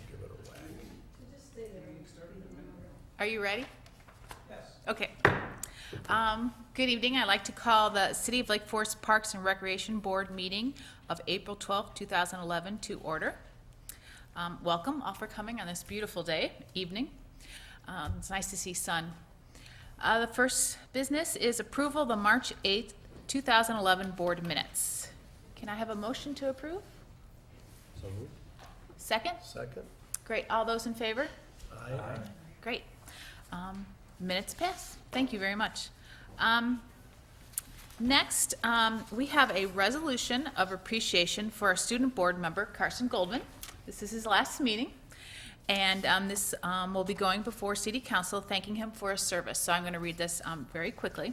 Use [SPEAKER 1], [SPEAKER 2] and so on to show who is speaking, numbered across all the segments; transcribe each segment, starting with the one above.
[SPEAKER 1] Give it a whack.
[SPEAKER 2] Are you ready?
[SPEAKER 1] Yes.
[SPEAKER 2] Okay. Good evening. I'd like to call the City of Lake Forest Parks and Recreation Board meeting of April 12th, 2011 to order. Welcome all for coming on this beautiful evening. It's nice to see sun. The first business is approval of the March 8th, 2011 board minutes. Can I have a motion to approve?
[SPEAKER 1] So moved.
[SPEAKER 2] Second?
[SPEAKER 1] Second.
[SPEAKER 2] Great. All those in favor?
[SPEAKER 1] Aye.
[SPEAKER 2] Great. Minutes pass. Thank you very much. Next, we have a resolution of appreciation for our student board member, Carson Goldman. This is his last meeting, and this will be going before City Council, thanking him for his service. So I'm going to read this very quickly.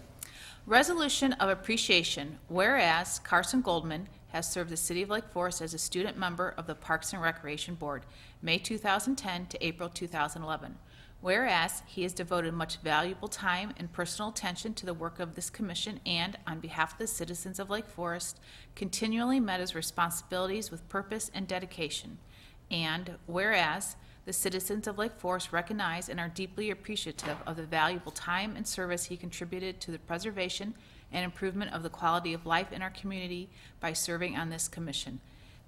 [SPEAKER 2] Resolution of appreciation. Whereas Carson Goldman has served the City of Lake Forest as a student member of the Parks and Recreation Board, May 2010 to April 2011. Whereas he has devoted much valuable time and personal attention to the work of this commission and, on behalf of the citizens of Lake Forest, continually met his responsibilities with purpose and dedication. And whereas the citizens of Lake Forest recognize and are deeply appreciative of the valuable time and service he contributed to the preservation and improvement of the quality of life in our community by serving on this commission.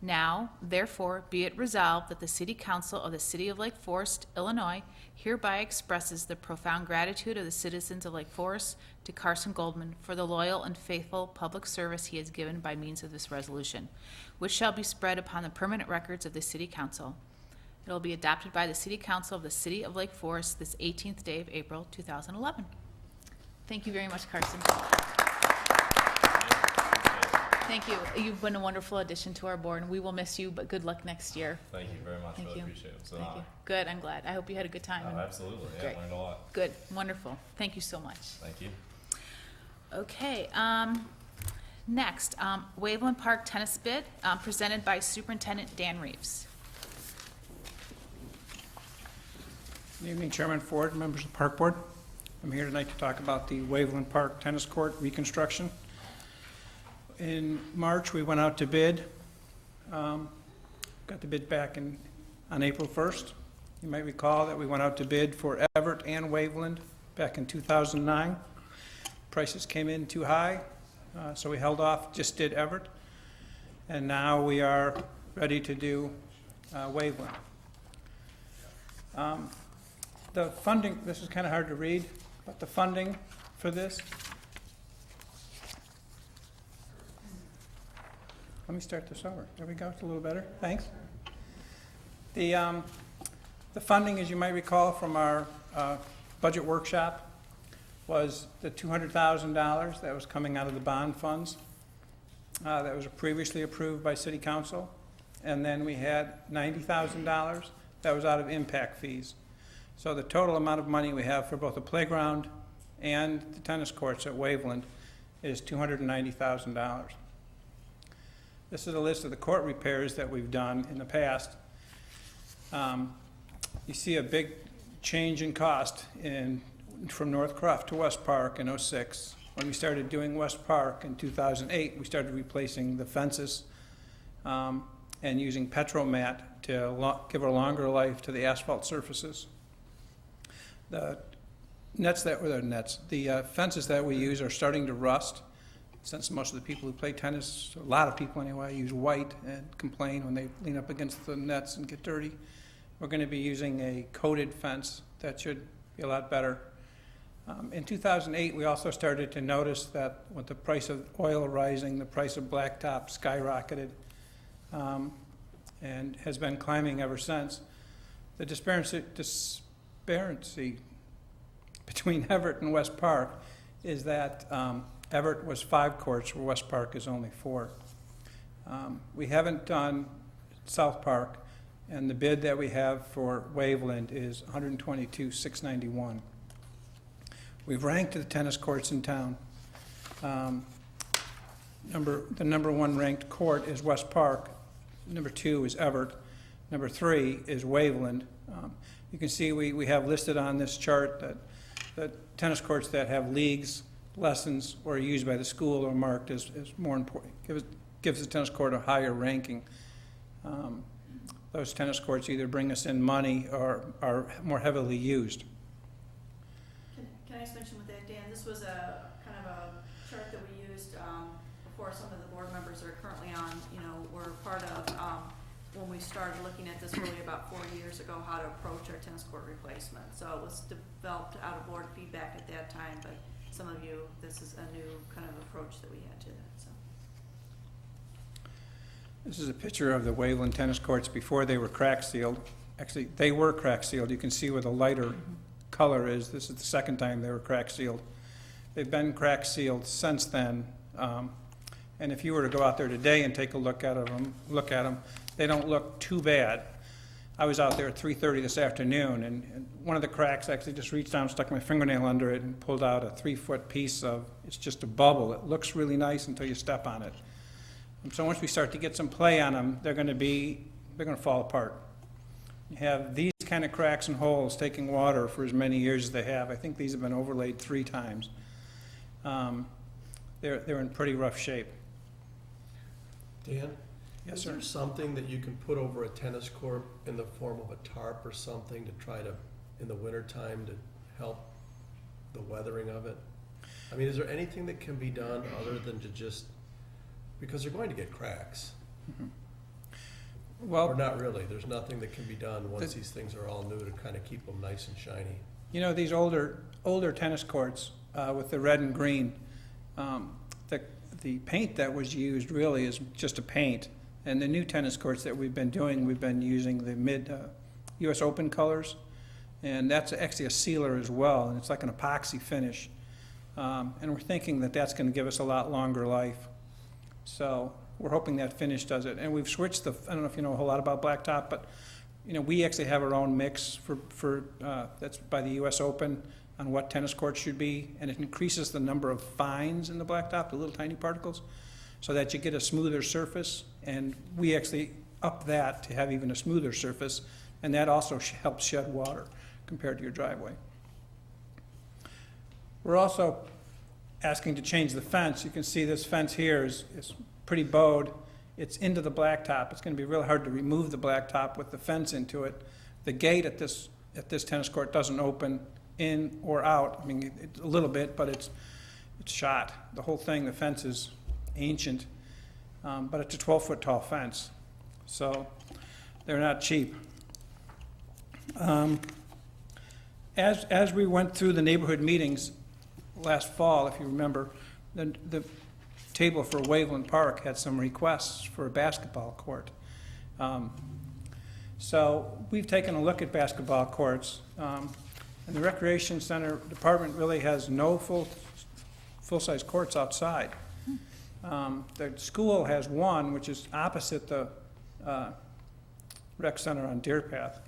[SPEAKER 2] Now, therefore, be it resolved that the City Council of the City of Lake Forest, Illinois, hereby expresses the profound gratitude of the citizens of Lake Forest to Carson Goldman for the loyal and faithful public service he has given by means of this resolution, which shall be spread upon the permanent records of the City Council. It will be adopted by the City Council of the City of Lake Forest this 18th day of April 2011. Thank you very much, Carson. Thank you. You've been a wonderful addition to our board, and we will miss you, but good luck next year.
[SPEAKER 3] Thank you very much.
[SPEAKER 2] Thank
[SPEAKER 3] Really
[SPEAKER 2] you.
[SPEAKER 3] appreciate it. So
[SPEAKER 2] Thank you. Good, I'm glad. I hope you had a good time. and-
[SPEAKER 3] absolutely. Yeah,
[SPEAKER 2] Great.
[SPEAKER 3] learned a lot.
[SPEAKER 2] Good, wonderful. Thank you so much.
[SPEAKER 3] Thank you.
[SPEAKER 2] Okay, next, Waveland Park tennis bid, presented by Superintendent Dan Reeves.
[SPEAKER 4] Good evening, Chairman Ford, members of the Park Board. I'm here tonight to talk about the Waveland Park Tennis Court reconstruction. In March, we went out to bid. Got the bid back on April 1st. You might recall that we went out to bid for Everett and Waveland back in 2009. Prices came in too high, so we held off, just did Everett. And now we are ready to do Waveland. The funding, this is kind of hard to read, but the funding for this, let me start this over. There we go, it's a little better, thanks. The funding, as you might recall from our budget workshop, was the $200,000 that was coming out of the bond funds. That was previously approved by City Council. And then we had $90,000 that was out of impact fees. So the total amount of money we have for both the playground and the tennis courts at Waveland is $290,000. This is a list of the court repairs that we've done in the past. You see a big change in cost from North Croft to West Park in '06. When we started doing West Park in 2008, we started replacing the fences and using Petromat to give a longer life to the asphalt surfaces. The fences that we use are starting to rust, since most of the people who play tennis, a lot of people anyway, use white and complain when they lean up against the nets and get dirty. We're going to be using a coated fence that should be a lot better. In 2008, we also started to notice that with the price of oil rising, the price of blacktop skyrocketed and has been climbing ever since. The disparity between Everett and West Park is that Everett was 5 courts, where West Park is only 4. We haven't done South Park, and the bid that we have for Waveland is $122,691. We've ranked the tennis courts in town. The number 1 ranked court is West Park. Number 2 is Everett. Number 3 is Waveland. You can see we have listed on this chart that the tennis courts that have leagues, lessons, or are used by the school are marked as more important. Gives the tennis court a higher ranking. those tennis courts either bring us in money or are more heavily used.
[SPEAKER 3] Can I just mention with that, Dan, this was a kind of a chart that we used before some of the board members that are currently on, were part of when we started looking at this really about 4 years ago, how to approach our tennis court replacement. So it was developed out of board feedback at that time, but some of you, this is a new kind of approach that we had to that, so.
[SPEAKER 4] This is a picture of the WAVELAND tennis courts before they were crack sealed. Actually, they were crack sealed. You can see where the lighter color is. This is the second time they were crack sealed. They've been crack sealed since then. And if you were to go out there today and take a look at them, they don't look too bad. I was out there at 3:30 this afternoon, and one of the cracks actually just reached down, stuck my fingernail under it, and pulled out a 3-foot piece of, it's just a bubble. It looks really nice until you step on it. And so once we start to get some play on them, they're going to fall apart. You have these kind of cracks and holes taking water for as many years as they have. I think these have been overlaid 3 times. They're in pretty rough shape.
[SPEAKER 1] Dan?
[SPEAKER 4] Yes,
[SPEAKER 1] Is
[SPEAKER 4] sir.
[SPEAKER 1] there something that you can put over a tennis court in the form of a tarp or something to try to, in the wintertime, to help the weathering of it? I mean, is there anything that can be done other than to just, because they're going to get cracks?
[SPEAKER 4] Well,
[SPEAKER 1] Or not really? There's nothing that can be done once these things are all new to kind of keep them nice and shiny?
[SPEAKER 4] these older tennis courts with the red and green, the paint that was used really is just a paint. And the new tennis courts that we've been doing, we've been using the US Open colors. And that's actually a sealer as well, and it's like an epoxy finish. And we're thinking that that's going to give us a lot longer life. So we're hoping that finish does it. And we've switched I don't know if you know a whole lot about blacktop, but we actually have our own mix for that's by the US Open on what tennis courts should be, and it increases the number of fines in the blacktop, the little tiny particles, so that you get a smoother surface. And we actually up that to have even a smoother surface, and that also helps shed water compared to your driveway. We're also asking to change the fence. You can see this fence here is pretty bowed. It's into the blacktop. It's going to be really hard to remove the blacktop with the fence into it. The gate at this tennis court doesn't open in or out. I mean, it's a little bit, but it's shot. The whole thing, the fence is ancient, but it's a 12-foot tall fence. So they're not cheap. As we went through the neighborhood meetings last fall, if you remember, the table for WAVELAND Park had some requests for a basketball court. So we've taken a look at basketball courts, and the Recreation Center Department really has no full-size courts outside. The school has one, which is opposite the rec center on Deer Path.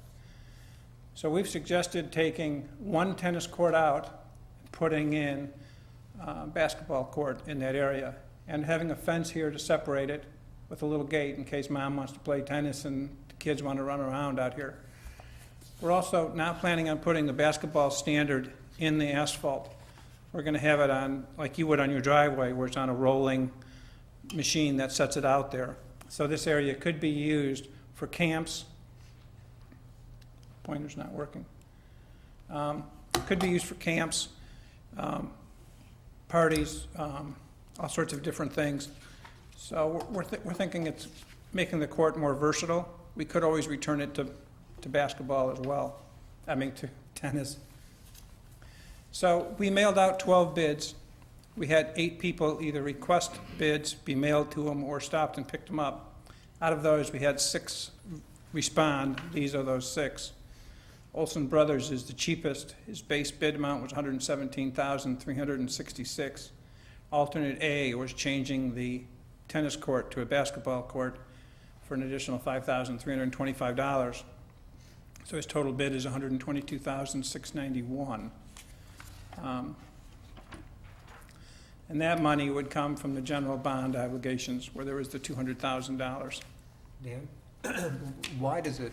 [SPEAKER 4] So we've suggested taking one tennis court out, putting in a basketball court in that area, and having a fence here to separate it with a little gate in case mom wants to play tennis and the kids want to run around out here. We're also not planning on putting the basketball standard in the asphalt. We're going to have it on, like you would on your driveway, where it's on a rolling machine that sets it out there. So this area could be used for camps. Pointer's not working. Could be used for camps, parties, all sorts of different things. So we're thinking it's making the court more versatile. We could always return it to basketball as well. I mean, to tennis. So we mailed out 12 bids. We had 8 people either request bids, be mailed to them, or stopped and picked them up. Out of those, we had 6 respond. These are those 6. Olson Brothers is the cheapest. His base bid amount was $117,366. Alternate A was changing the tennis court to a basketball court for an additional $5,325. So his total bid is $122,691. And that money would come from the general bond obligations, where there was the $200,000.
[SPEAKER 5] Dan, why does it,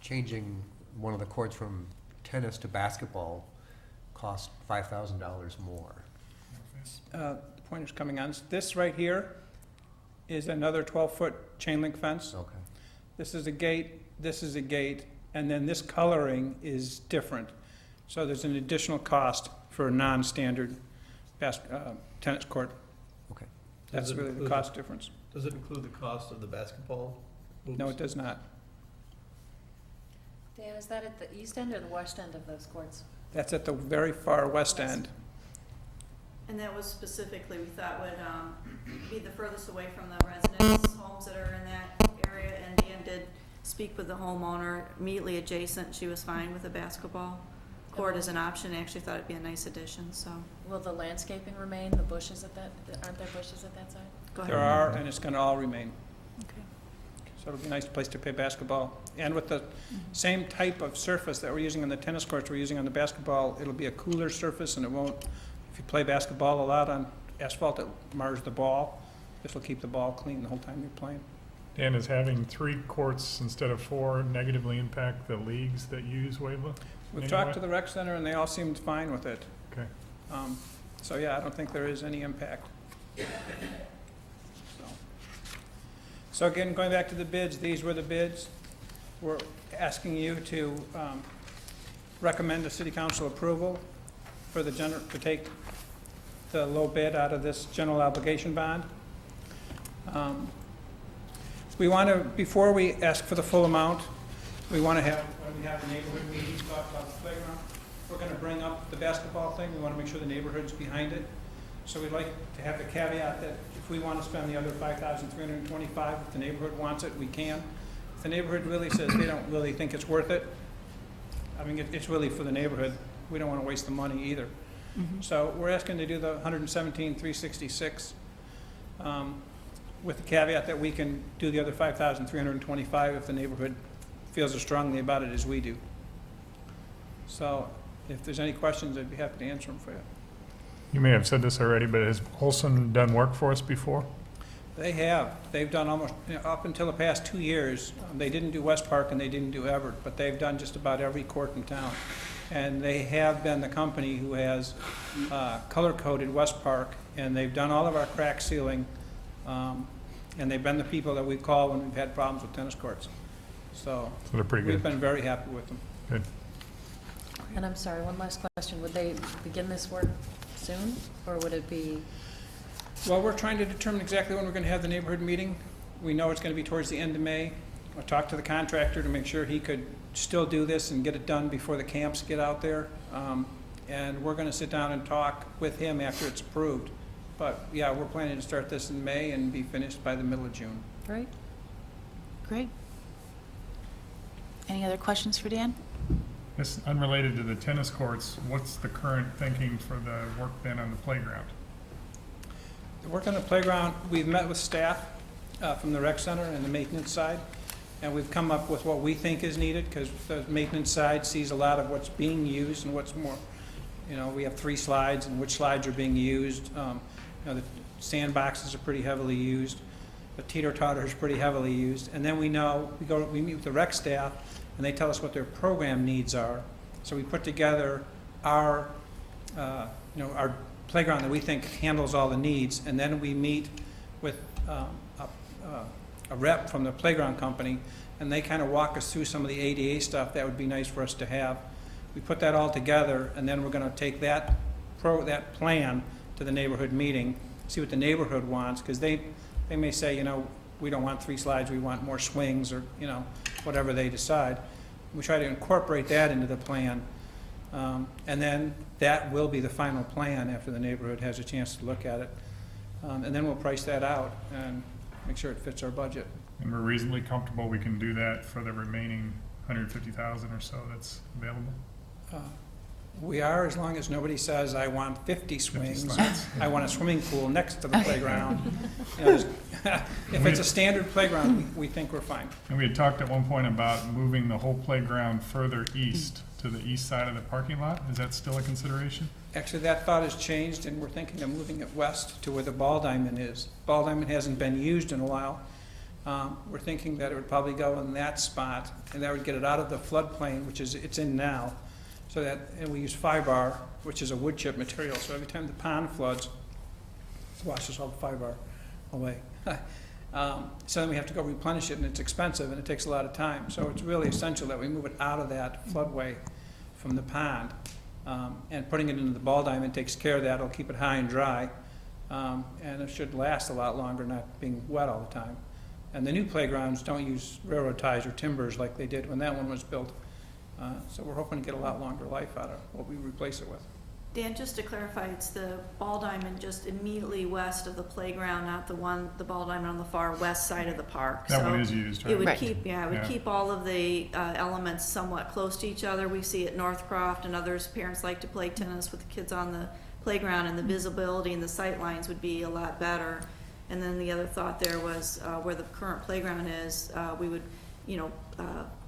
[SPEAKER 5] changing one of the courts from tennis to basketball cost $5,000 more?
[SPEAKER 4] The pointer's coming on. This right here is another 12-foot chain link fence.
[SPEAKER 5] Okay.
[SPEAKER 4] This is a gate, this is a gate, and then this coloring is different. So there's an additional cost for a non-standard tennis court.
[SPEAKER 5] Okay.
[SPEAKER 4] That's
[SPEAKER 1] Does it
[SPEAKER 4] really the
[SPEAKER 1] include
[SPEAKER 4] cost difference.
[SPEAKER 1] Does it include the cost of the basketball hoops?
[SPEAKER 4] No, it does not.
[SPEAKER 6] Dan, is that at the east end or the west end of those courts?
[SPEAKER 4] That's at the very far west end.
[SPEAKER 3] And that was specifically, we thought would, be the furthest away from the residents' homes that are in that area, and Dan did speak with the homeowner immediately adjacent, she was fine with the basketball court as an option, actually thought it'd be a nice addition, so,
[SPEAKER 6] Will the landscaping remain, the bushes at that, aren't there bushes at that side?
[SPEAKER 3] go ahead.
[SPEAKER 4] There are, and it's gonna all remain.
[SPEAKER 3] Okay.
[SPEAKER 4] So it'll be a nice place to play basketball. And with the same type of surface that we're using on the tennis courts, we're using on the basketball, it'll be a cooler surface, and it won't, if you play basketball a lot on asphalt, it mars the ball. This will keep the ball clean the whole time you're playing.
[SPEAKER 7] Dan, is having 3 courts instead of 4 negatively impact the leagues that use WAVELAND?
[SPEAKER 4] We've
[SPEAKER 7] Anyway?
[SPEAKER 4] talked to the rec center, and they all seemed fine with it.
[SPEAKER 7] Okay.
[SPEAKER 4] So, yeah, I don't think there is any impact. So again, going back to the bids, these were the bids. We're asking you to recommend to city council approval for the to take the low bid out of this general obligation bond. We want to, before we ask for the full amount, we want to have, when we have the neighborhood meetings, talk about the playground. We're going to bring up the basketball thing. We want to make sure the neighborhood's behind it. So we'd like to have the caveat that if we want to spend the other $5,325, if the neighborhood wants it, we can. If the neighborhood really says they don't really think it's worth it, I mean, it's really for the neighborhood. We don't want to waste the money either. So we're asking to do the $117,366 with the caveat that we can do the other $5,325 if the neighborhood feels as strongly about it as we do. So if there's any questions, I'd be happy to answer them for you.
[SPEAKER 7] You may have said this already, but has Olson done work for us before?
[SPEAKER 4] They have. They've done almost, up until the past 2 years, they didn't do West Park and they didn't do Everett, but they've done just about every court in town. And they have been the company who has color-coded West Park, and they've done all of our crack sealing, and they've been the people that we call when we've had problems with tennis courts. So
[SPEAKER 7] So they're pretty
[SPEAKER 4] we've
[SPEAKER 7] good.
[SPEAKER 4] been very happy with them.
[SPEAKER 7] Good.
[SPEAKER 6] And I'm sorry, one last question. Would they begin this work soon, or would it be,
[SPEAKER 4] Well, we're trying to determine exactly when we're going to have the neighborhood meeting. We know it's going to be towards the end of May. I'll talk to the contractor to make sure he could still do this and get it done before the camps get out there. And we're going to sit down and talk with him after it's approved. But, yeah, we're planning to start this in May and be finished by the middle of June.
[SPEAKER 6] right?
[SPEAKER 2] Great. Any other questions for Dan?
[SPEAKER 7] This, unrelated to the tennis courts, what's the current thinking for the work then on the playground?
[SPEAKER 4] The work on the playground, we've met with staff from the rec center and the maintenance side, and we've come up with what we think is needed, because the maintenance side sees a lot of what's being used and what's more, you know, we have 3 slides, and which slides are being used. You know, the sandboxes are pretty heavily used, the teeter-totter is pretty heavily used, and then we know, we meet with the rec staff, and they tell us what their program needs are. So we put together our, you know, our playground that we think handles all the needs, and then we meet with a rep from the playground company, and they kind of walk us through some of the ADA stuff that would be nice for us to have. We put that all together, and then we're going to take that plan to the neighborhood meeting, see what the neighborhood wants, because they may say, you know, we don't want 3 slides, we want more swings, or, you know, whatever they decide. We try to incorporate that into the plan, and then that will be the final plan after the neighborhood has a chance to look at it. And then we'll price that out and make sure it fits our budget.
[SPEAKER 7] And we're reasonably comfortable we can do that for the remaining 150,000 or so that's available?
[SPEAKER 4] We are, as long as nobody says, I want 50 swings,
[SPEAKER 7] slides.
[SPEAKER 4] I want a swimming pool next to the playground. You know, if it's a standard playground, we think we're fine.
[SPEAKER 7] And we had talked at one point about moving the whole playground further east to the east side of the parking lot. Is that still a consideration?
[SPEAKER 4] Actually, that thought has changed, and we're thinking of moving it west to where the ball diamond is. Ball diamond hasn't been used in a while. We're thinking that it would probably go in that spot, and that would get it out of the floodplain, which is it's in now. So that, and we use fiber, which is a wood chip material. So every time the pond floods, it washes all the fiber away. So then we have to go replenish it, and it's expensive, and it takes a lot of time. So it's really essential that we move it out of that floodway from the pond. And putting it into the ball diamond takes care of that. It'll keep it high and dry. And it should last a lot longer, not being wet all the time. And the new playgrounds don't use railroad ties or timbers like they did when that one was built. So we're hoping to get a lot longer life out of what we replace it with.
[SPEAKER 3] Dan, just to clarify, it's the ball diamond just immediately west of the playground, not the ball diamond on the far west side of the park.
[SPEAKER 7] That
[SPEAKER 3] So
[SPEAKER 7] one is used,
[SPEAKER 3] It
[SPEAKER 7] right?
[SPEAKER 3] would
[SPEAKER 2] Right.
[SPEAKER 3] keep, yeah, it would
[SPEAKER 7] Yeah.
[SPEAKER 3] keep all of the elements somewhat close to each other. We see at Northcroft and others, parents like to play tennis with the kids on the playground, and the visibility and the sight lines would be a lot better. And then the other thought there was where the current playground is, we would,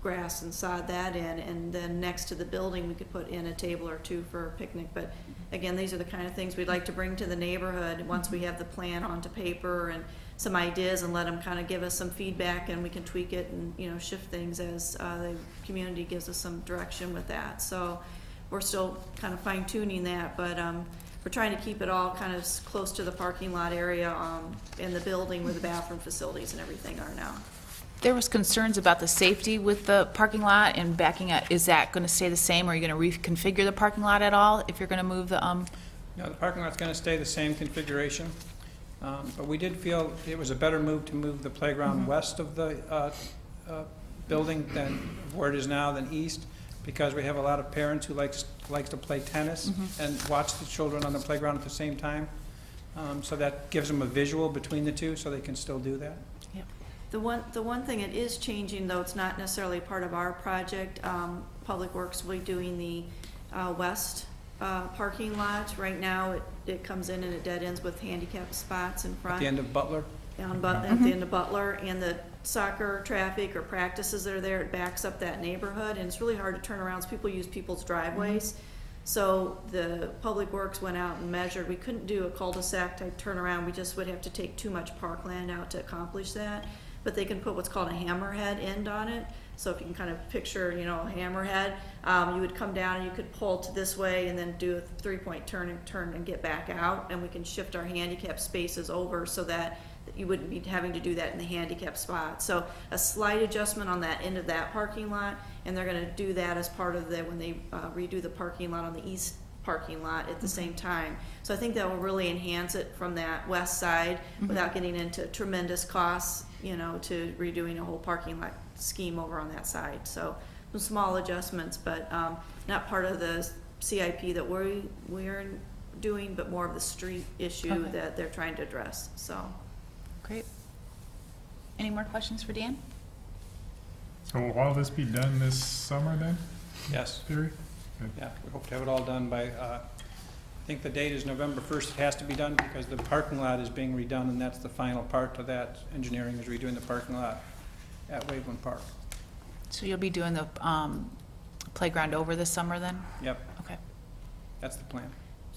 [SPEAKER 3] grass and sod that in, and then next to the building, we could put in a table or two for a picnic. But again, these are the kind of things we'd like to bring to the neighborhood once we have the plan onto paper and some ideas, and let them kind of give us some feedback, and we can tweak it and, shift things as the community gives us some direction with that. So we're still kind of fine tuning that, but we're trying to keep it all kind of close to the parking lot area in the building where the bathroom facilities and everything are now.
[SPEAKER 2] There was concerns about the safety with the parking lot and backing up. Is that going to stay the same, or are you going to reconfigure the parking lot at all if you're going to move the,
[SPEAKER 4] The parking lot's gonna stay the same configuration, but we did feel it was a better move to move the playground west of the building than where it is now than east, because we have a lot of parents who likes to play tennis and watch the children on the playground at the same time. So that gives them a visual between the two, so they can still do that.
[SPEAKER 3] The one thing it is changing, though it's not necessarily part of our project, Public Works will be doing the west parking lot. Right now, it comes in and it dead ends with handicap spots in front.
[SPEAKER 4] At the end of Butler,
[SPEAKER 3] At the end of Butler, and the soccer traffic or practices that are there, it backs up that neighborhood, and it's really hard to turn around, so people use people's driveways. So the Public Works went out and measured, we couldn't do a cul-de-sac type turnaround, we just would have to take too much parkland out to accomplish that. But they can put what's called a hammerhead end on it, so if you can kind of picture, a hammerhead, you would come down and you could pull to this way and then do a three-point turn and get back out, and we can shift our handicap spaces over so that you wouldn't be having to do that in the handicap spot. So a slight adjustment on that end of that parking lot, and they're gonna do that as part of when they redo the parking lot on the east parking lot at the same time. So I think that will really enhance it from that west side without getting into tremendous costs, to redoing a whole parking lot scheme over on that side. So some small adjustments, but not part of the CIP that we're doing, but more of the street issue
[SPEAKER 2] Okay.
[SPEAKER 3] that they're trying to address, so.
[SPEAKER 2] great. Any more questions for Dan?
[SPEAKER 7] So will all this be done this summer then,
[SPEAKER 4] yes.
[SPEAKER 7] theory?
[SPEAKER 4] Yeah, we hope to have it all done by, I think the date is November 1st. It has to be done because the parking lot is being redone, and that's the final part to that. Engineering is redoing the parking lot at Waveland Park.
[SPEAKER 2] So you'll be doing the playground over this summer then?
[SPEAKER 4] Yep,
[SPEAKER 2] Okay.
[SPEAKER 4] that's the plan.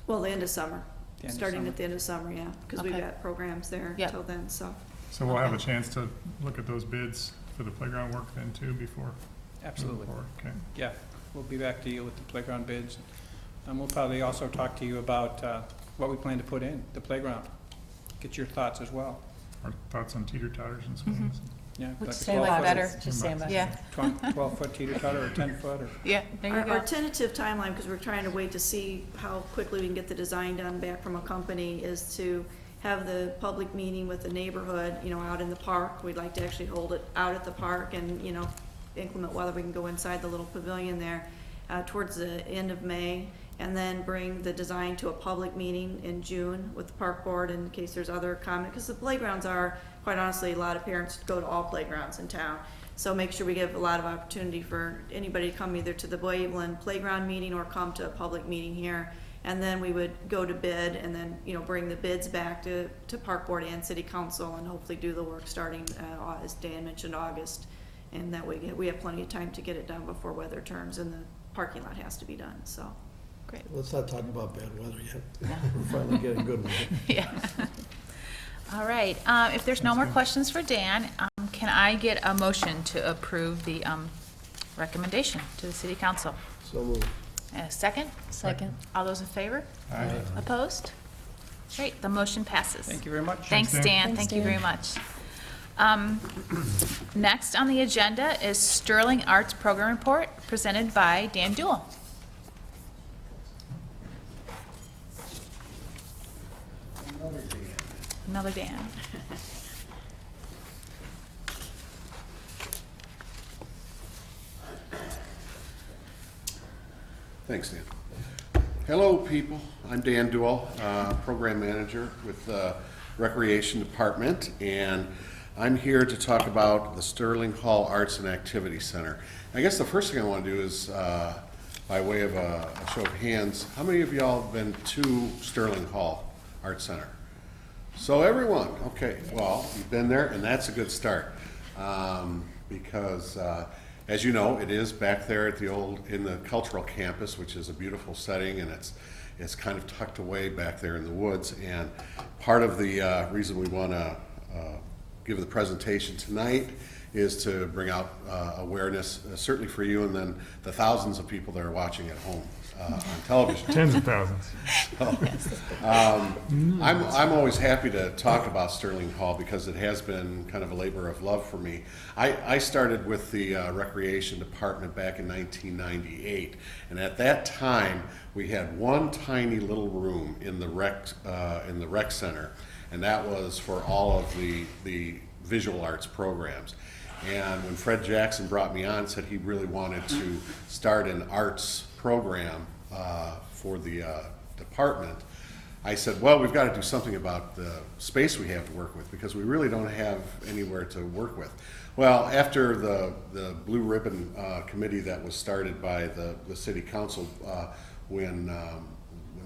[SPEAKER 3] Well, the end of summer,
[SPEAKER 4] The end of
[SPEAKER 3] starting
[SPEAKER 4] summer.
[SPEAKER 3] at the end of summer, yeah, because we've
[SPEAKER 2] Okay.
[SPEAKER 3] got programs there
[SPEAKER 2] Yep.
[SPEAKER 3] till then, so.
[SPEAKER 7] So we'll have a
[SPEAKER 2] Okay.
[SPEAKER 7] chance to look at those bids for the playground work then too before? moving
[SPEAKER 4] Absolutely.
[SPEAKER 7] forward? Okay.
[SPEAKER 4] Yeah, we'll be back to you with the playground bids. And we'll probably also talk to you about what we plan to put in the playground. Get your thoughts as well.
[SPEAKER 7] Our thoughts on teeter-totters and swings?
[SPEAKER 4] Yeah,
[SPEAKER 2] Which
[SPEAKER 4] like a
[SPEAKER 6] Stand
[SPEAKER 4] 12
[SPEAKER 6] by
[SPEAKER 4] foot-
[SPEAKER 6] better, just stand by.
[SPEAKER 2] Yeah,
[SPEAKER 4] 12-foot teeter-totter or 10-foot or,
[SPEAKER 2] yeah, there you
[SPEAKER 3] Our
[SPEAKER 2] go.
[SPEAKER 3] tentative timeline, because we're trying to wait to see how quickly we can get the design done back from a company, is to have the public meeting with the neighborhood, out in the park. We'd like to actually hold it out at the park, and, inclement weather, we can go inside the little pavilion there, towards the end of May, and then bring the design to a public meeting in June with the park board in case there's other comment, because the playgrounds are, quite honestly, a lot of parents go to all playgrounds in town. So make sure we give a lot of opportunity for anybody to come either to the WAVELAND playground meeting or come to a public meeting here. And then we would go to bid and then, bring the bids back to park board and city council, and hopefully do the work starting, as Dan mentioned, August. And that way we have plenty of time to get it done before weather turns and the parking lot has to be done, so.
[SPEAKER 2] Great.
[SPEAKER 1] Let's not talk about bad weather yet.
[SPEAKER 2] Yeah.
[SPEAKER 1] We're finally getting good with it.
[SPEAKER 2] Yeah. All right, if there's no more questions for Dan, can I get a motion to approve the recommendation to the city council?
[SPEAKER 1] So moved.
[SPEAKER 2] A second?
[SPEAKER 6] Second.
[SPEAKER 2] All those in favor?
[SPEAKER 7] Aye.
[SPEAKER 2] Opposed? Great, the motion passes.
[SPEAKER 4] thank you very much.
[SPEAKER 2] Thanks,
[SPEAKER 7] Dan.
[SPEAKER 2] Dan,
[SPEAKER 6] Thanks,
[SPEAKER 2] thank you
[SPEAKER 6] Dan.
[SPEAKER 2] very much. Next on the agenda is Stirling Arts Program Report, presented by Dan Deuel. Another Dan.
[SPEAKER 8] Thanks, Dan. Hello, people. I'm Dan Deuel, Program Manager with the Recreation Department, and I'm here to talk about the Stirling Hall Arts and Activity Center. I guess the first thing I want to do is, by way of a show of hands, how many of y'all have been to Stirling Hall Arts Center? So everyone, okay, well, you've been there, and that's a good start, because as you know, it is back there at in the cultural campus, which is a beautiful setting, and it's kind of tucked away back there in the woods. And part of the reason we want to give the presentation tonight is to bring out awareness, certainly for you, and then the thousands of people that are watching at home on television.
[SPEAKER 7] Tens of thousands.
[SPEAKER 8] I'm always happy to talk about Stirling Hall because it has been kind of a labor of love for me. I started with the Recreation Department back in 1998, and at that time we had one tiny little room in the rec center, and that was for all of the visual arts programs. And when Fred Jackson brought me on, said he really wanted to start an arts program for the department, I said, well, we've got to do something about the space we have to work with because we really don't have anywhere to work with. Well, after the Blue Ribbon Committee that was started by the City Council when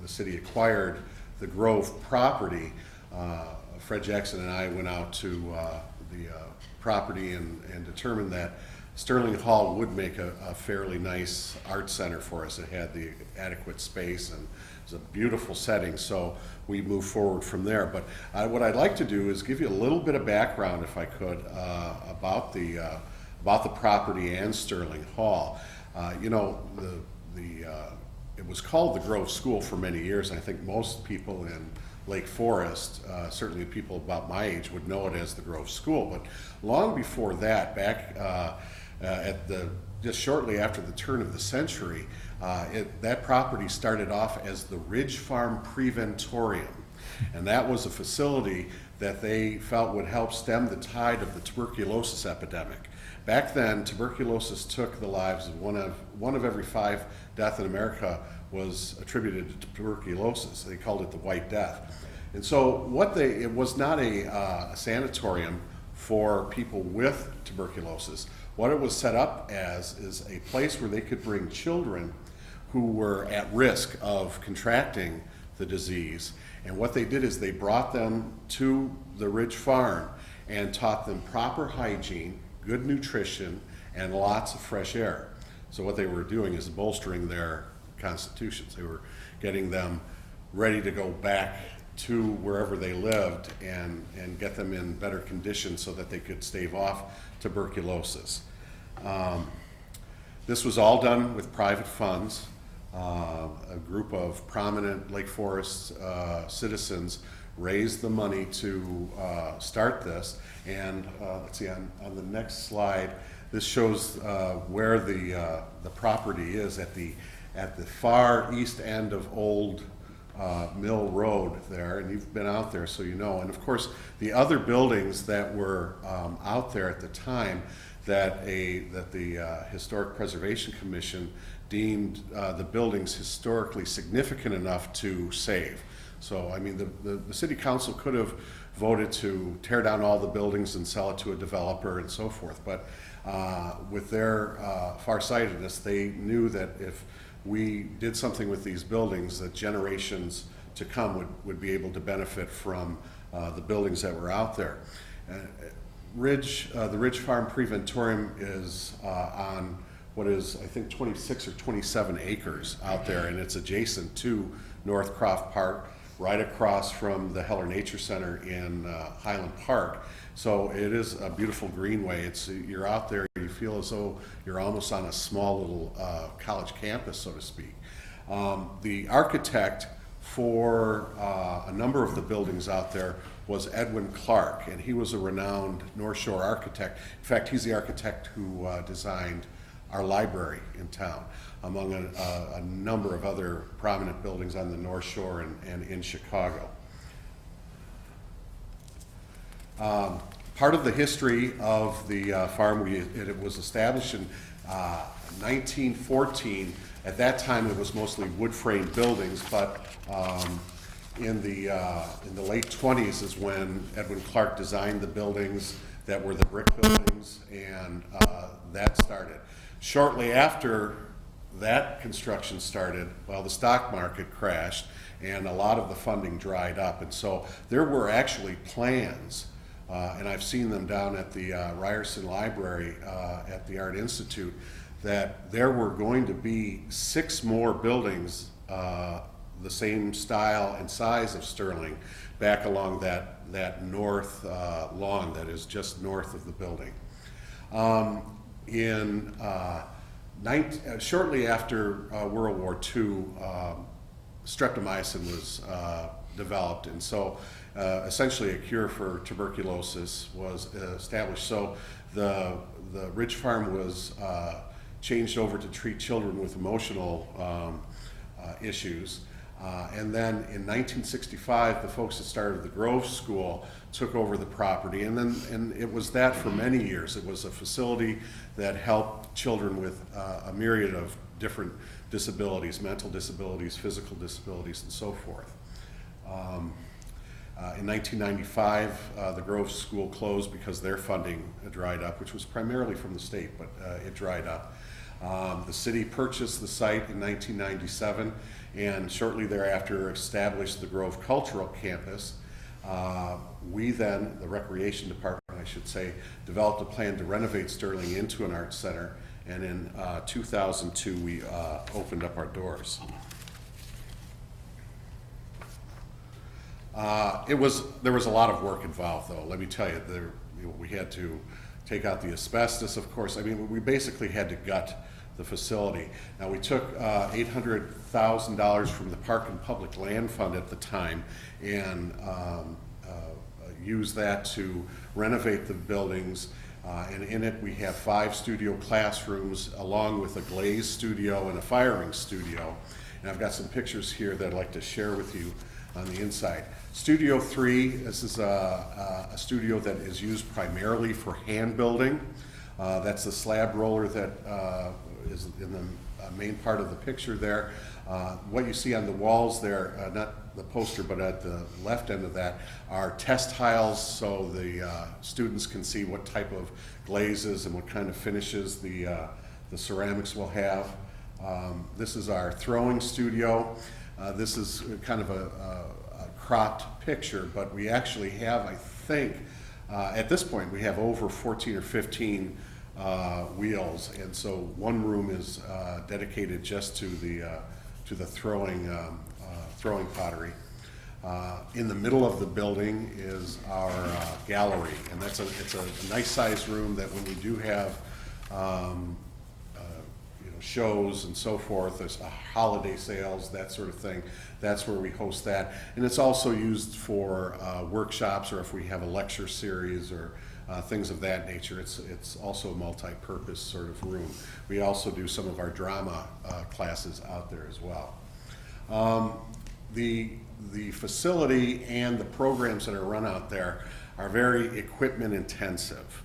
[SPEAKER 8] the city acquired the Grove property, Fred Jackson and I went out to the property and determined that Stirling Hall would make a fairly nice art center for us. It had the adequate space and it was a beautiful setting, so we moved forward from there. But what I'd like to do is give you a little bit of background, if I could, about the property and Stirling Hall. You know, it was called the Grove School for many years, and I think most people in Lake Forest, certainly people about my age, would know it as the Grove School. But long before that, back just shortly after the turn of the century, that property started off as the Ridge Farm Preventorium, and that was a facility that they felt would help stem the tide of the tuberculosis epidemic. Back then, tuberculosis took the lives of one of every 5 deaths in America was attributed to tuberculosis. They called it the White Death. And so it was not a sanatorium for people with tuberculosis. What it was set up as is a place where they could bring children who were at risk of contracting the disease. And what they did is they brought them to the Ridge Farm and taught them proper hygiene, good nutrition, and lots of fresh air. So what they were doing is bolstering their constitutions. They were getting them ready to go back to wherever they lived and get them in better condition so that they could stave off tuberculosis. This was all done with private funds. A group of prominent Lake Forest citizens raised the money to start this. And let's see, on the next slide, this shows where the property is at the far east end of Old Mill Road there, and you've been out there, so you know. And of course, the other buildings that were out there at the time that the Historic Preservation Commission deemed the buildings historically significant enough to save. So, I mean, the City Council could have voted to tear down all the buildings and sell it to a developer and so forth, but with their farsightedness, they knew that if we did something with these buildings, that generations to come would be able to benefit from the buildings that were out there. The Ridge Farm Preventorium is on what is, I think, 26 or 27 acres out there, and it's adjacent to North Croft Park, right across from the Heller Nature Center in Highland Park. So it is a beautiful greenway. You're out there, you feel as though you're almost on a small little college campus, so to speak. The architect for a number of the buildings out there was Edwin Clark, and he was a renowned North Shore architect. In fact, he's the architect who designed our library in town, among a number of other prominent buildings on the North Shore and in Chicago. Part of the history of the farm, it was established in 1914. At that time, it was mostly wood frame buildings, but in the late 20s is when Edwin Clark designed the buildings that were the brick buildings, and that started. Shortly after that construction started, well, the stock market crashed, and a lot of the funding dried up, and so there were actually plans. And I've seen them down at the Ryerson Library at the Art Institute, that there were going to be 6 more buildings the same style and size of Stirling back along that north lawn that is just north of the building. Shortly after World War II, streptomycin was developed, and so essentially a cure for tuberculosis was established. So the Ridge Farm was changed over to treat children with emotional issues. And then in 1965, the folks that started the Grove School took over the property, and it was that for many years. It was a facility that helped children with a myriad of different disabilities, mental disabilities, physical disabilities, and so forth. In 1995, the Grove School closed because their funding dried up, which was primarily from the state, but it dried up. The city purchased the site in 1997, and shortly thereafter established the Grove Cultural Campus. We then, the Recreation Department, I should say, developed a plan to renovate Stirling into an arts center, and in 2002 we opened up our doors. There was a lot of work involved, though. Let me tell you, we had to take out the asbestos, of course. I mean, we basically had to gut the facility. Now, we took $800,000 from the Park and Public Land Fund at the time and used that to renovate the buildings. And in it, we have 5 studio classrooms, along with a glaze studio and a firing studio. And I've got some pictures here that I'd like to share with you on the inside. Studio 3, this is a studio that is used primarily for hand building. That's the slab roller that is in the main part of the picture there. What you see on the walls there, not the poster, but at the left end of that, are test tiles, so the students can see what type of glazes and what kind of finishes the ceramics will have. This is our throwing studio. This is kind of a cropped picture, but we actually have, I think, at this point, we have over 14 or 15 wheels, and so one room is dedicated just to the throwing pottery. In the middle of the building is our gallery, and it's a nice sized room that when we do have shows and so forth, there's holiday sales, that sort of thing, that's where we host that. And it's also used for workshops, or if we have a lecture series or things of that nature. It's also a multi-purpose sort of room. We also do some of our drama classes out there as well. The facility and the programs that are run out there are very equipment intensive.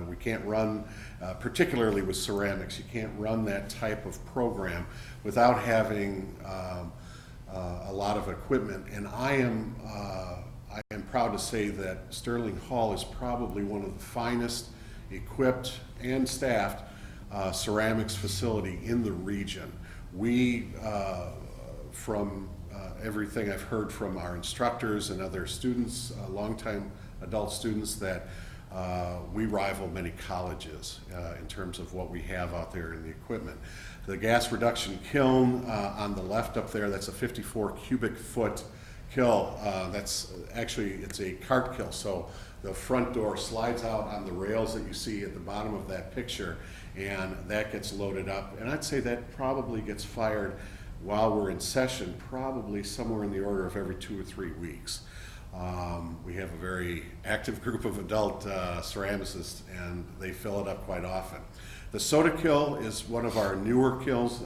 [SPEAKER 8] We can't run, particularly with ceramics, you can't run that type of program without having a lot of equipment. And I am proud to say that Stirling Hall is probably one of the finest equipped and staffed ceramics facility in the region. We, from everything I've heard from our instructors and other students, longtime adult students, that we rival many colleges in terms of what we have out there in the equipment. The gas reduction kiln on the left up there, that's a 54 cubic foot kiln. That's actually, it's a cart kiln, so the front door slides out on the rails that you see at the bottom of that picture, and that gets loaded up. And I'd say that probably gets fired while we're in session, probably somewhere in the order of every 2 or 3 weeks. We have a very active group of adult ceramicists, and they fill it up quite often. The soda kiln is one of our newer kilns.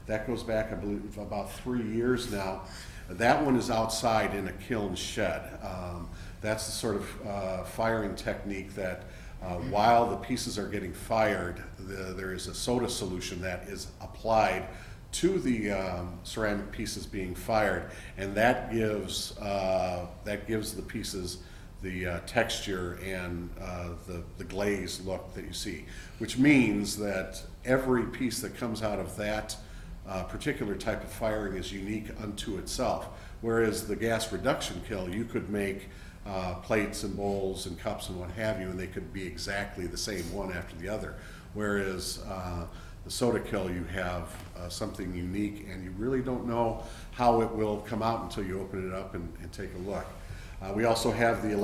[SPEAKER 8] That goes back, I believe, about 3 years now. That one is outside in a kiln shed. That's the sort of firing technique that while the pieces are getting fired, there is a soda solution that is applied to the ceramic pieces being fired, and that gives the pieces the texture and the glaze look that you see, which means that every piece that comes out of that particular type of firing is unique unto itself. Whereas the gas reduction kiln, you could make plates and bowls and cups and what have you, and they could be exactly the same one after the other. Whereas the soda kiln, you have something unique, and you really don't know how it will come out until you open it up and take a look. We also have the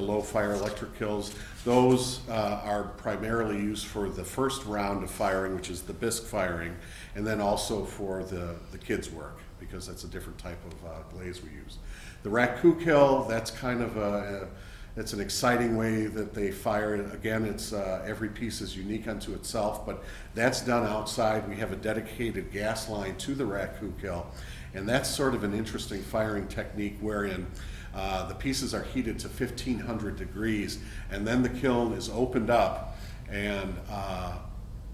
[SPEAKER 8] low fire electric kilns. Those are primarily used for the first round of firing, which is the bisque firing, and then also for the kids' work, because that's a different type of glaze we use. The raku kiln, that's kind of it's an exciting way that they fire it. Again, it's every piece is unique unto itself, but that's done outside. We have a dedicated gas line to the raku kiln, and that's sort of an interesting firing technique wherein the pieces are heated to 1500 degrees, and then the kiln is opened up, and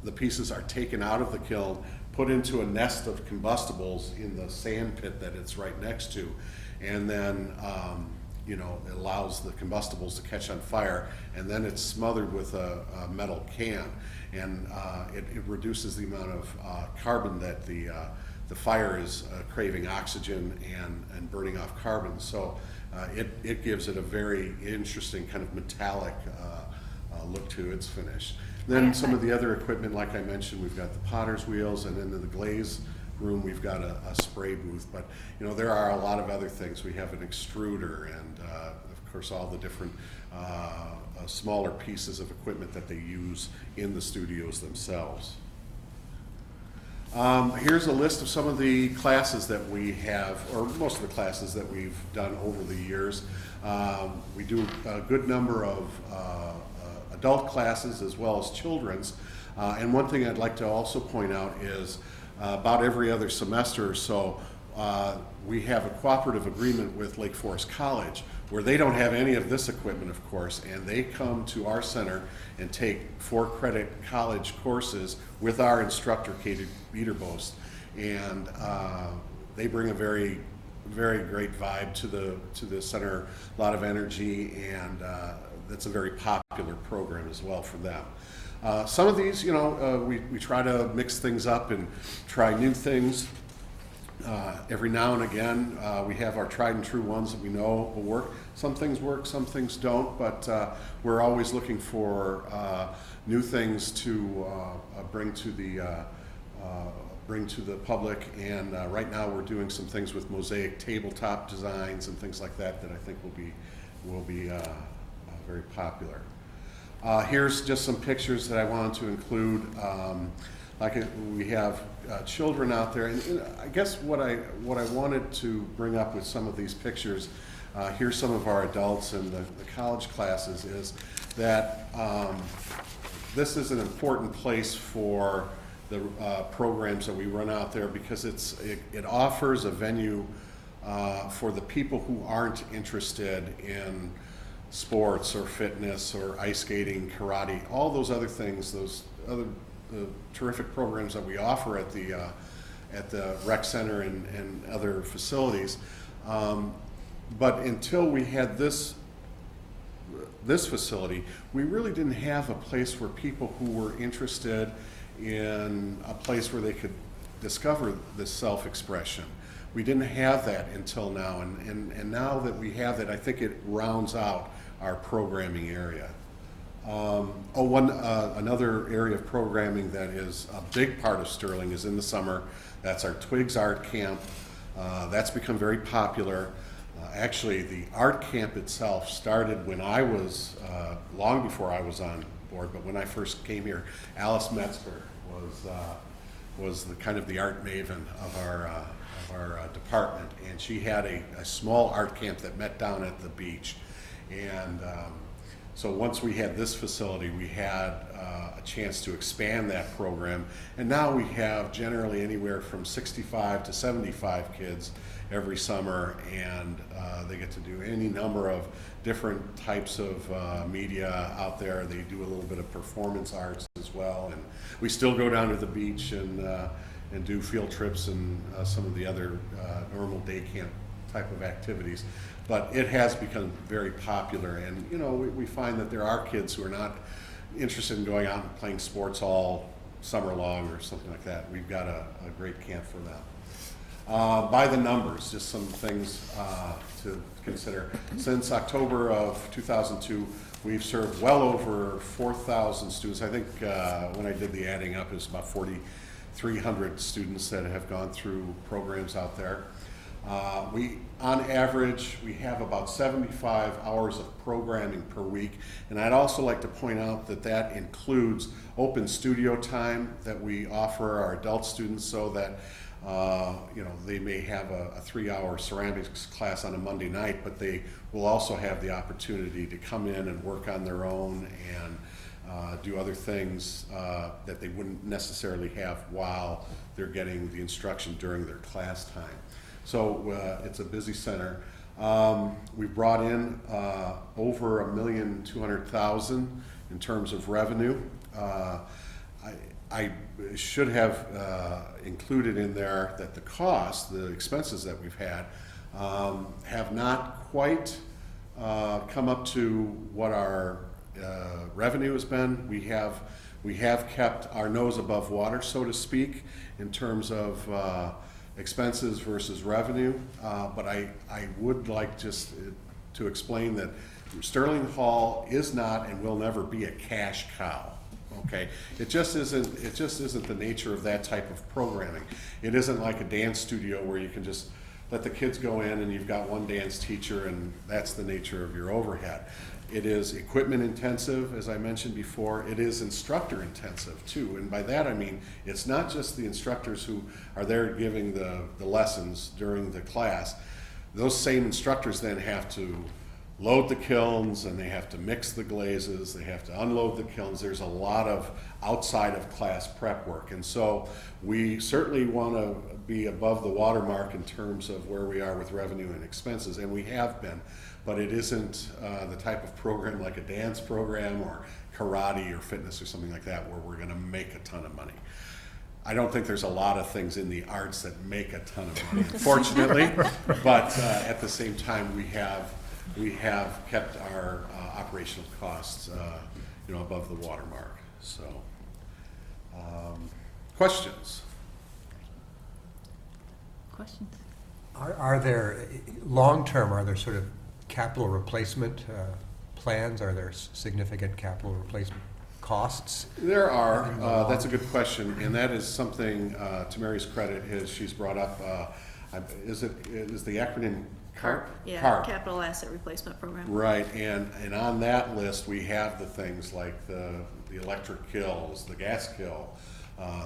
[SPEAKER 8] the pieces are taken out of the kiln, put into a nest of combustibles in the sand pit that it's right next to, and then it allows the combustibles to catch on fire, and then it's smothered with a metal can, and it reduces the amount of carbon that the fire is craving oxygen and burning off carbon. So it gives it a very interesting kind of metallic look to its finish. Then some of the other equipment, like I mentioned, we've got the potter's wheels, and then in the glaze room we've got a spray booth. But there are a lot of other things. We have an extruder, and of course all the different smaller pieces of equipment that they use in the studios themselves. Here's a list of some of the classes that we have, or most of the classes that we've done over the years. We do a good number of adult classes as well as children's. And one thing I'd like to also point out is about every other semester or so, we have a cooperative agreement with Lake Forest College, where they don't have any of this equipment, of course, and they come to our center and take 4-credit college courses with our instructor, Katie Biederbost, and they bring a very, very great vibe to the center, a lot of energy, and that's a very popular program as well for them. Some of these, we try to mix things up and try new things. Every now and again, we have our tried and true ones that we know will work. Some things work, some things don't, but we're always looking for new things to bring to the public. And right now, we're doing some things with mosaic tabletop designs and things like that I think will be very popular. Here's just some pictures that I wanted to include. We have children out there, and I guess what I wanted to bring up with some of these pictures, here's some of our adults in the college classes, is that this is an important place for the programs that we run out there, because it offers a venue for the people who aren't interested in sports or fitness or ice skating, karate, all those other things, those other terrific programs that we offer at the rec center and other facilities. But until we had this facility, we really didn't have a place where people who were interested in a place where they could discover this self-expression. We didn't have that until now, and now that we have it, I think it rounds out our programming area. Another area of programming that is a big part of Stirling is in the summer. That's our Twigs Art Camp. That's become very popular. Actually, the art camp itself started when I was, long before I was on board, but when I first came here, Alice Metzger was the kind of the art maven of our department, and she had a small art camp that met down at the beach. And so once we had this facility, we had a chance to expand that program, and now we have generally anywhere from 65 to 75 kids every summer, and they get to do any number of different types of media out there. They do a little bit of performance arts as well, and we still go down to the beach and do field trips and some of the other normal day camp type of activities. But it has become very popular, and you know, we find that there are kids who are not interested in going out and playing sports all summer long or something like that. We've got a great camp for them. By the numbers, just some things to consider. Since October of 2002, we've served well over 4,000 students. I think when I did the adding up, it was about 4,300 students that have gone through programs out there. On average, we have about 75 hours of programming per week, and I'd also like to point out that that includes open studio time that we offer our adult students, so that you know, they may have a 3-hour ceramics class on a Monday night, but they will also have the opportunity to come in and work on their own and do other things that they wouldn't necessarily have while they're getting the instruction during their class time. So it's a busy center. We brought in over $1,200,000 in terms of revenue. I should have included in there that the costs, the expenses that we've had, have not quite come up to what our revenue has been. We have kept our nose above water, so to speak, in terms of expenses versus revenue, but I would like just to explain that Stirling Hall is not and will never be a cash cow. Okay, it just isn't the nature of that type of programming. It isn't like a dance studio where you can just let the kids go in and you've got one dance teacher and that's the nature of your overhead. It is equipment intensive, as I mentioned before. It is instructor intensive too, and by that I mean it's not just the instructors who are there giving the lessons during the class. Those same instructors then have to load the kilns, and they have to mix the glazes, they have to unload the kilns. There's a lot of outside of class prep work, and so we certainly want to be above the watermark in terms of where we are with revenue and expenses, and we have been, but it isn't the type of program like a dance program or karate or fitness or something like that where we're going to make a ton of money. I don't think there's a lot of things in the arts that make a ton of money, unfortunately, but at the same time we have kept our operational costs, you know, above the watermark. So, questions?
[SPEAKER 2] Questions?
[SPEAKER 5] Are there, long-term, are there sort of capital replacement plans? Are there significant capital replacement costs?
[SPEAKER 8] There are. That's a good question, and that is something, to Mary's credit, she's brought up. Is the acronym CARP?
[SPEAKER 3] Yeah,
[SPEAKER 8] CARP.
[SPEAKER 3] Capital Asset Replacement Program.
[SPEAKER 8] Right, and on that list, we have the things like the electric kills, the gas kill,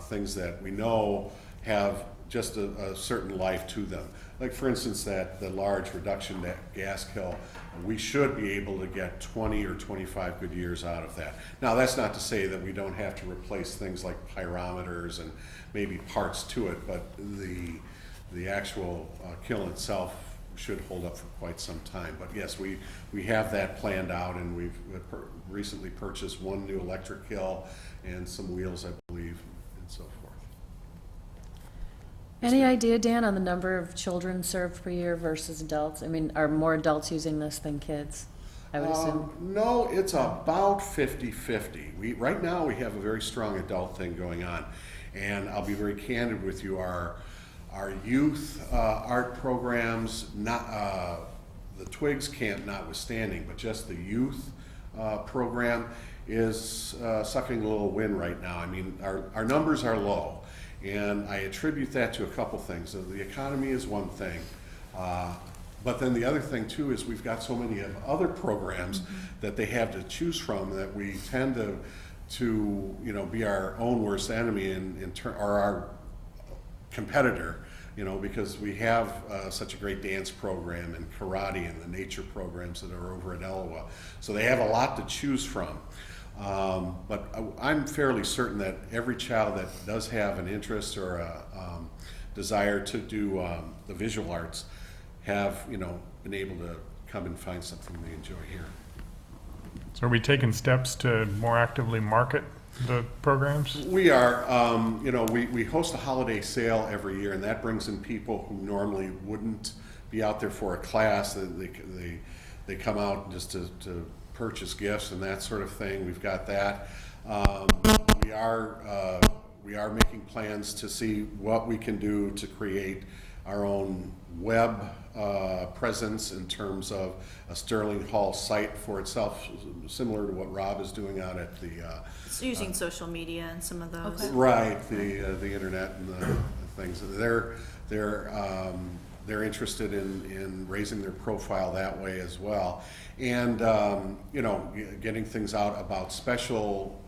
[SPEAKER 8] things that we know have just a certain life to them. Like, for instance, the large reduction gas kill, we should be able to get 20 or 25 good years out of that. Now, that's not to say that we don't have to replace things like pyrometers and maybe parts to it, but the actual kiln itself should hold up for quite some time. But yes, we have that planned out, and we've recently purchased one new electric kiln and some wheels, I believe, and so forth.
[SPEAKER 6] Any idea, Dan, on the number of children served per year versus adults? I mean, are more adults using this than kids, I would assume?
[SPEAKER 8] No, it's about 50-50. Right now we have a very strong adult thing going on, and I'll be very candid with you. Our youth art programs, not the Twigs camp notwithstanding, but just the youth program is sucking a little wind right now. I mean, our numbers are low, and I attribute that to a couple things. So the economy is one thing, but then the other thing too is we've got so many of other programs that they have to choose from that we tend to you know, be our own worst enemy or our competitor, you know, because we have such a great dance program and karate and the nature programs that are over at Elwa. So they have a lot to choose from. But I'm fairly certain that every child that does have an interest or a desire to do the visual arts have, you know, been able to come and find something they enjoy here.
[SPEAKER 7] So are we taking steps to more actively market the programs?
[SPEAKER 8] We are, you know, we host a holiday sale every year, and that brings in people who normally wouldn't be out there for a class. They come out just to purchase gifts and that sort of thing. We've got that. We are making plans to see what we can do to create our own web presence in terms of a Stirling Hall site for itself, similar to what Rob is doing out at the
[SPEAKER 3] It's using social media and some of those.
[SPEAKER 2] Okay.
[SPEAKER 8] right, the internet and the things. They're interested in raising their profile that way as well, and you know, getting things out about special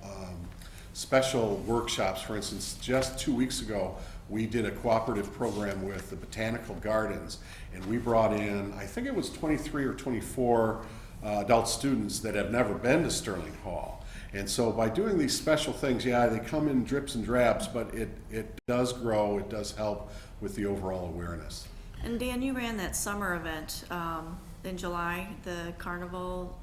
[SPEAKER 8] workshops. For instance, just 2 weeks ago, we did a cooperative program with the Botanical Gardens, and we brought in, I think it was 23 or 24 adult students that have never been to Stirling Hall. And so by doing these special things, yeah, they come in drips and drabs, but it does grow, it does help with the overall awareness.
[SPEAKER 3] And Dan, you ran that summer event in July, the carnival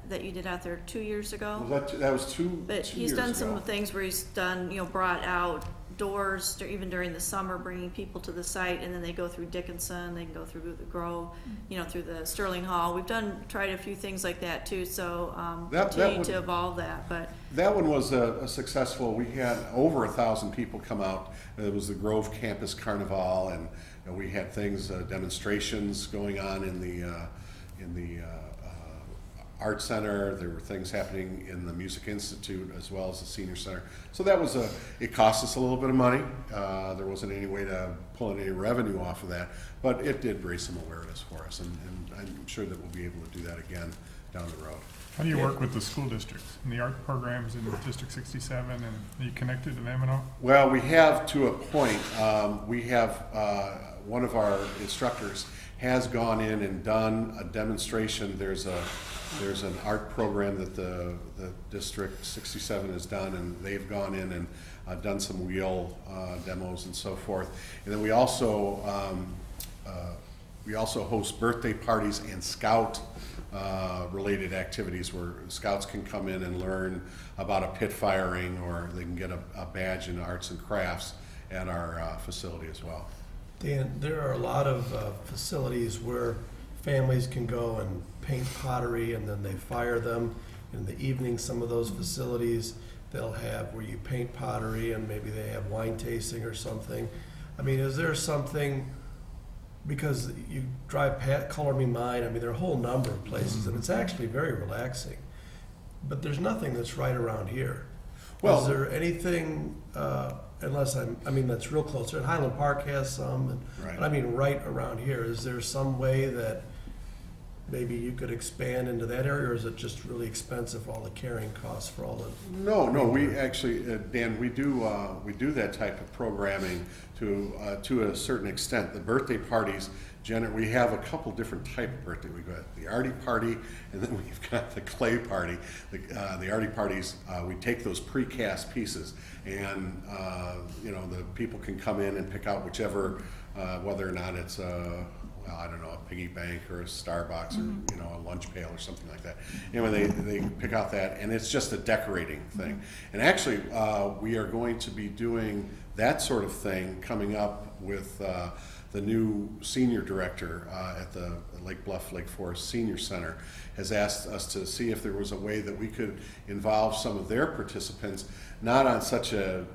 [SPEAKER 3] that you did out there 2 years ago.
[SPEAKER 8] That was two
[SPEAKER 3] But
[SPEAKER 8] two
[SPEAKER 3] he's
[SPEAKER 8] years
[SPEAKER 3] done some
[SPEAKER 8] ago.
[SPEAKER 3] things where he's done, you know, brought out doors even during the summer, bringing people to the site, and then they go through Dickinson, they can go through the Grove, you know, through the Stirling Hall. We've tried a few things like that too, so
[SPEAKER 8] That
[SPEAKER 3] continue
[SPEAKER 8] would-
[SPEAKER 3] to evolve that, but
[SPEAKER 8] That one was a successful. We had over 1,000 people come out. It was the Grove Campus Carnival, and we had things, demonstrations going on in the Art Center. There were things happening in the Music Institute as well as the Senior Center. So that was it cost us a little bit of money. There wasn't any way to pull any revenue off of that, but it did raise some awareness for us, and I'm sure that we'll be able to do that again down the road.
[SPEAKER 7] How do you work with the school districts and the art programs in District 67, and are you connected to them at all?
[SPEAKER 8] Well, we have to a point. We have, one of our instructors has gone in and done a demonstration. There's an art program that the District 67 has done, and they've gone in and done some wheel demos and so forth. And then we also host birthday parties and scout related activities where scouts can come in and learn about a pit firing, or they can get a badge in arts and crafts at our facility as well.
[SPEAKER 1] Dan, there are a lot of facilities where families can go and paint pottery, and then they fire them. In the evening, some of those facilities, they'll have where you paint pottery, and maybe they have wine tasting or something. I mean, is there something, because you drive past Color Me Mine, I mean, there are a whole number of places, and it's actually very relaxing. But there's nothing that's right around here.
[SPEAKER 8] Well-
[SPEAKER 1] Is there anything, that's real close? Highland Park has some,
[SPEAKER 8] Right.
[SPEAKER 1] but I mean, right around here. Is there some way that maybe you could expand into that area, or is it just really expensive, all the carrying costs for all the?
[SPEAKER 8] No, we actually, Dan, we do that type of programming to a certain extent. The birthday parties, we have a couple different type of birthday. We've got the arty party, and then we've got the clay party. The arty parties, we take those precast pieces, and the people can come in and pick out whichever, whether or not it's a piggy bank or a Starbucks or a lunch pail or something like that. Anyway, they pick out that, and it's just a decorating thing. And actually, we are going to be doing that sort of thing coming up with the new senior director at the Lake Bluff Lake Forest Senior Center has asked us to see if there was a way that we could involve some of their participants, not on such a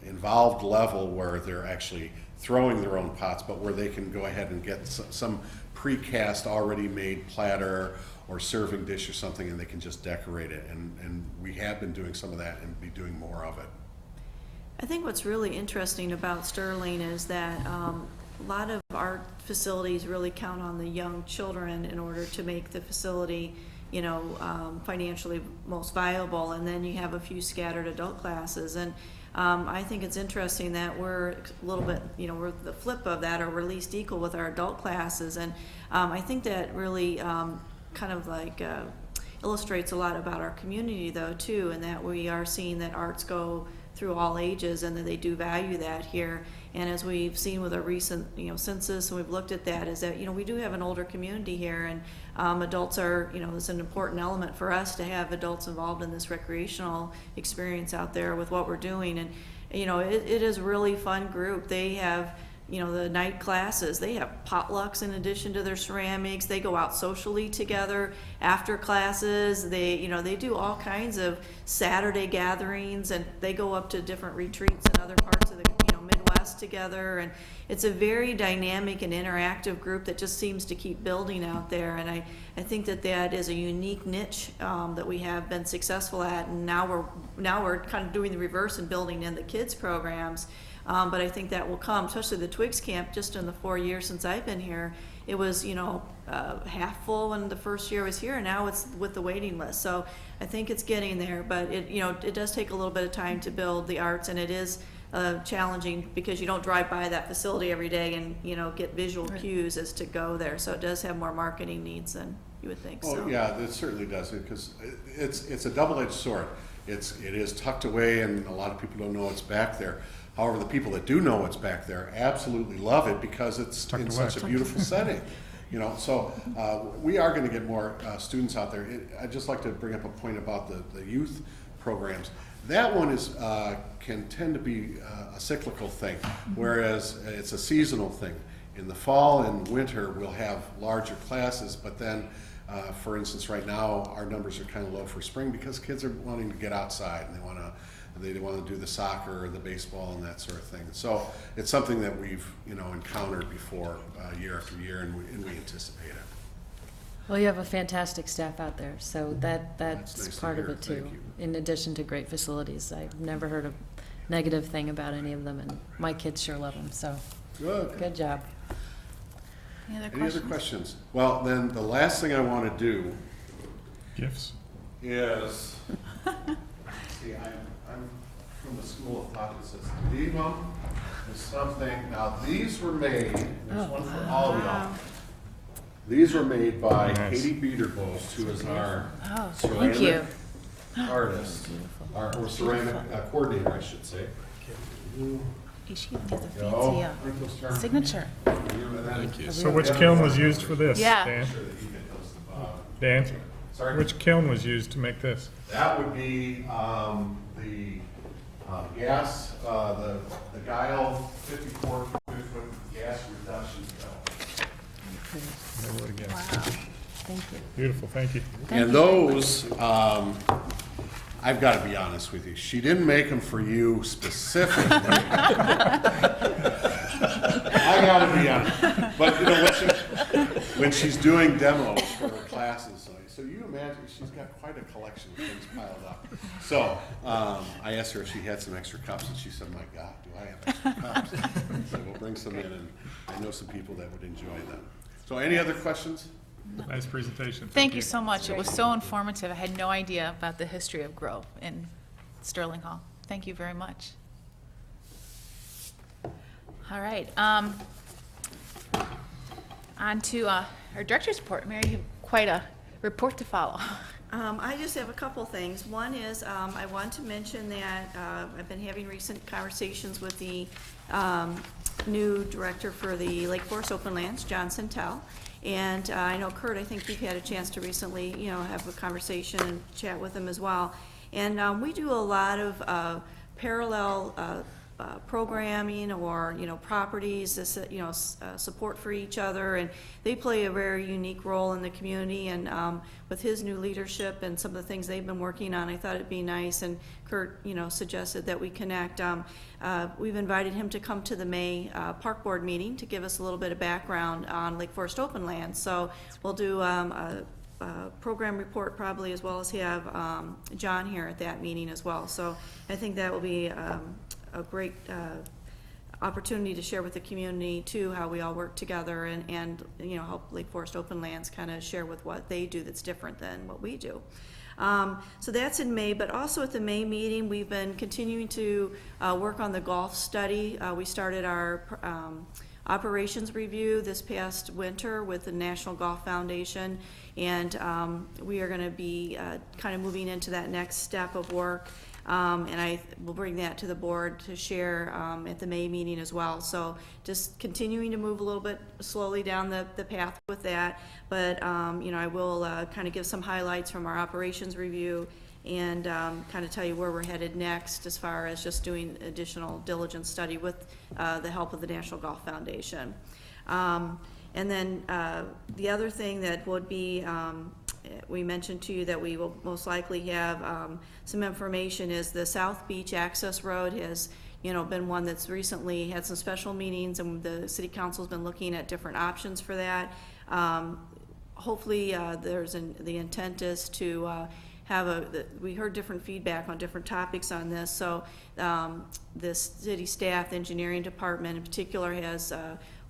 [SPEAKER 8] involved level where they're actually throwing their own pots, but where they can go ahead and get some precast already made platter or serving dish or something, and they can just decorate it. And we have been doing some of that and be doing more of it.
[SPEAKER 3] I think what's really interesting about Stirling is that a lot of our facilities really count on the young children in order to make the facility financially most viable, and then you have a few scattered adult classes. And I think it's interesting that we're a little bit, we're the flip of that, or we're least equal with our adult classes. And I think that really kind of like illustrates a lot about our community, though, too, and that we are seeing that arts go through all ages, and that they do value that here. And as we've seen with our recent, census, and we've looked at that, is that, we do have an older community here, and adults are, it's an important element for us to have adults involved in this recreational experience out there with what we're doing. And, it is a really fun group. They have, the night classes, they have potlucks in addition to their ceramics. They go out socially together after classes. They do all kinds of Saturday gatherings, and they go up to different retreats in other parts of the, Midwest together. And it's a very dynamic and interactive group that just seems to keep building out there. And I think that is a unique niche that we have been successful at. And now we're kind of doing the reverse and building in the kids programs. But I think that will come, especially the Twigs camp. Just in the 4 years since I've been here, it was, half full when the first year I was here, and now it's with the waiting list. So I think it's getting there, but it does take a little bit of time to build the arts, and it is challenging because you don't drive by that facility every day and, get visual cues as to go there. So it does have more marketing needs than you would think.
[SPEAKER 8] Oh, yeah, it certainly does, because it's a double-edged sword. It is tucked away, and a lot of people don't know it's back there. However, the people that do know what's back there absolutely love it because it's
[SPEAKER 7] Tucked
[SPEAKER 8] in
[SPEAKER 7] away.
[SPEAKER 8] such a beautiful setting. So we are going to get more students out there. I'd just like to bring up a point about the youth programs. That one can tend to be a cyclical thing, whereas it's a seasonal thing. In the fall and winter, we'll have larger classes, but then, for instance, right now, our numbers are kind of low for spring because kids are wanting to get outside, and they want to do the soccer or the baseball and that sort of thing. So it's something that we've encountered before year after year, and we anticipate it.
[SPEAKER 6] Well, you have a fantastic staff out there, so that's
[SPEAKER 8] nice to
[SPEAKER 6] part of
[SPEAKER 8] hear.
[SPEAKER 6] it too.
[SPEAKER 8] Thank you.
[SPEAKER 6] In addition to great facilities, I've never heard a negative thing about any of them, and my kids sure love them. So good job.
[SPEAKER 2] Any other
[SPEAKER 8] Any other
[SPEAKER 2] questions?
[SPEAKER 8] questions? Well, then the last thing I want to do
[SPEAKER 7] Gifts?
[SPEAKER 8] is, see, I'm from the school of thought that says Diva is something. Now, these were made, there's one for all of y'all. These were made by
[SPEAKER 7] Nice.
[SPEAKER 8] Katie Biederbost, who is our
[SPEAKER 2] Oh,
[SPEAKER 8] ceramic
[SPEAKER 2] thank you.
[SPEAKER 8] artist, or ceramic coordinator, I should say.
[SPEAKER 2] She even has a
[SPEAKER 8] Go.
[SPEAKER 2] fancy
[SPEAKER 8] Wrinkles turn.
[SPEAKER 2] signature.
[SPEAKER 8] Thank you.
[SPEAKER 7] So which kiln was used for this,
[SPEAKER 2] Yeah.
[SPEAKER 7] Dan?
[SPEAKER 8] Sure that you get those to Bob.
[SPEAKER 7] Dan?
[SPEAKER 8] Sorry?
[SPEAKER 7] Which kiln was used to make this?
[SPEAKER 8] That would be the gas, the Guile 54 cubic foot gas reduction kiln.
[SPEAKER 7] Never would have guessed.
[SPEAKER 2] Wow. Thank you.
[SPEAKER 7] Beautiful, thank you.
[SPEAKER 8] And those, I've got to be honest with you, she didn't make them for you specifically. I got to be honest. But when she's doing demos for her classes, so you imagine she's got quite a collection of things piled up. So I asked her if she had some extra cups, and she said, "My God, do I have extra cups?" So we'll bring some in, and I know some people that would enjoy them. So any other questions?
[SPEAKER 7] Nice presentation.
[SPEAKER 2] Thank you so much. It was so informative. I had no idea about the history of Grove in Stirling Hall. Thank you very much. All right. On to our director's report. Mary, you have quite a report to follow.
[SPEAKER 3] I just have a couple things. One is, I want to mention that I've been having recent conversations with the new director for the Lake Forest Open Lands, John Centel. And I know, Kurt, I think you've had a chance to recently, have a conversation and chat with him as well. And we do a lot of parallel programming or, properties, support for each other. And they play a very unique role in the community. And with his new leadership and some of the things they've been working on, I thought it'd be nice. And Kurt, suggested that we connect. We've invited him to come to the May Park Board meeting to give us a little bit of background on Lake Forest Open Lands. So we'll do a program report probably, as well as have John here at that meeting as well. So I think that will be a great opportunity to share with the community too, how we all work together and you know, help Lake Forest Open Lands kind of share with what they do that's different than what we do. So that's in May, but also at the May meeting, we've been continuing to work on the golf study. We started our operations review this past winter with the National Golf Foundation, and we are going to be kind of moving into that next step of work. And I will bring that to the board to share at the May meeting as well. So just continuing to move a little bit slowly down the path with that. But, you know, I will kind of give some highlights from our operations review and kind of tell you where we're headed next as far as just doing additional diligence study with the help of the National Golf Foundation. And then the other thing that would be, we mentioned to you that we will most likely have some information is the South Beach Access Road has, you know, been one that's recently had some special meetings, and the City Council's been looking at different options for that. Hopefully, the intent is to we heard different feedback on different topics on this, so the city staff, the engineering department in particular, has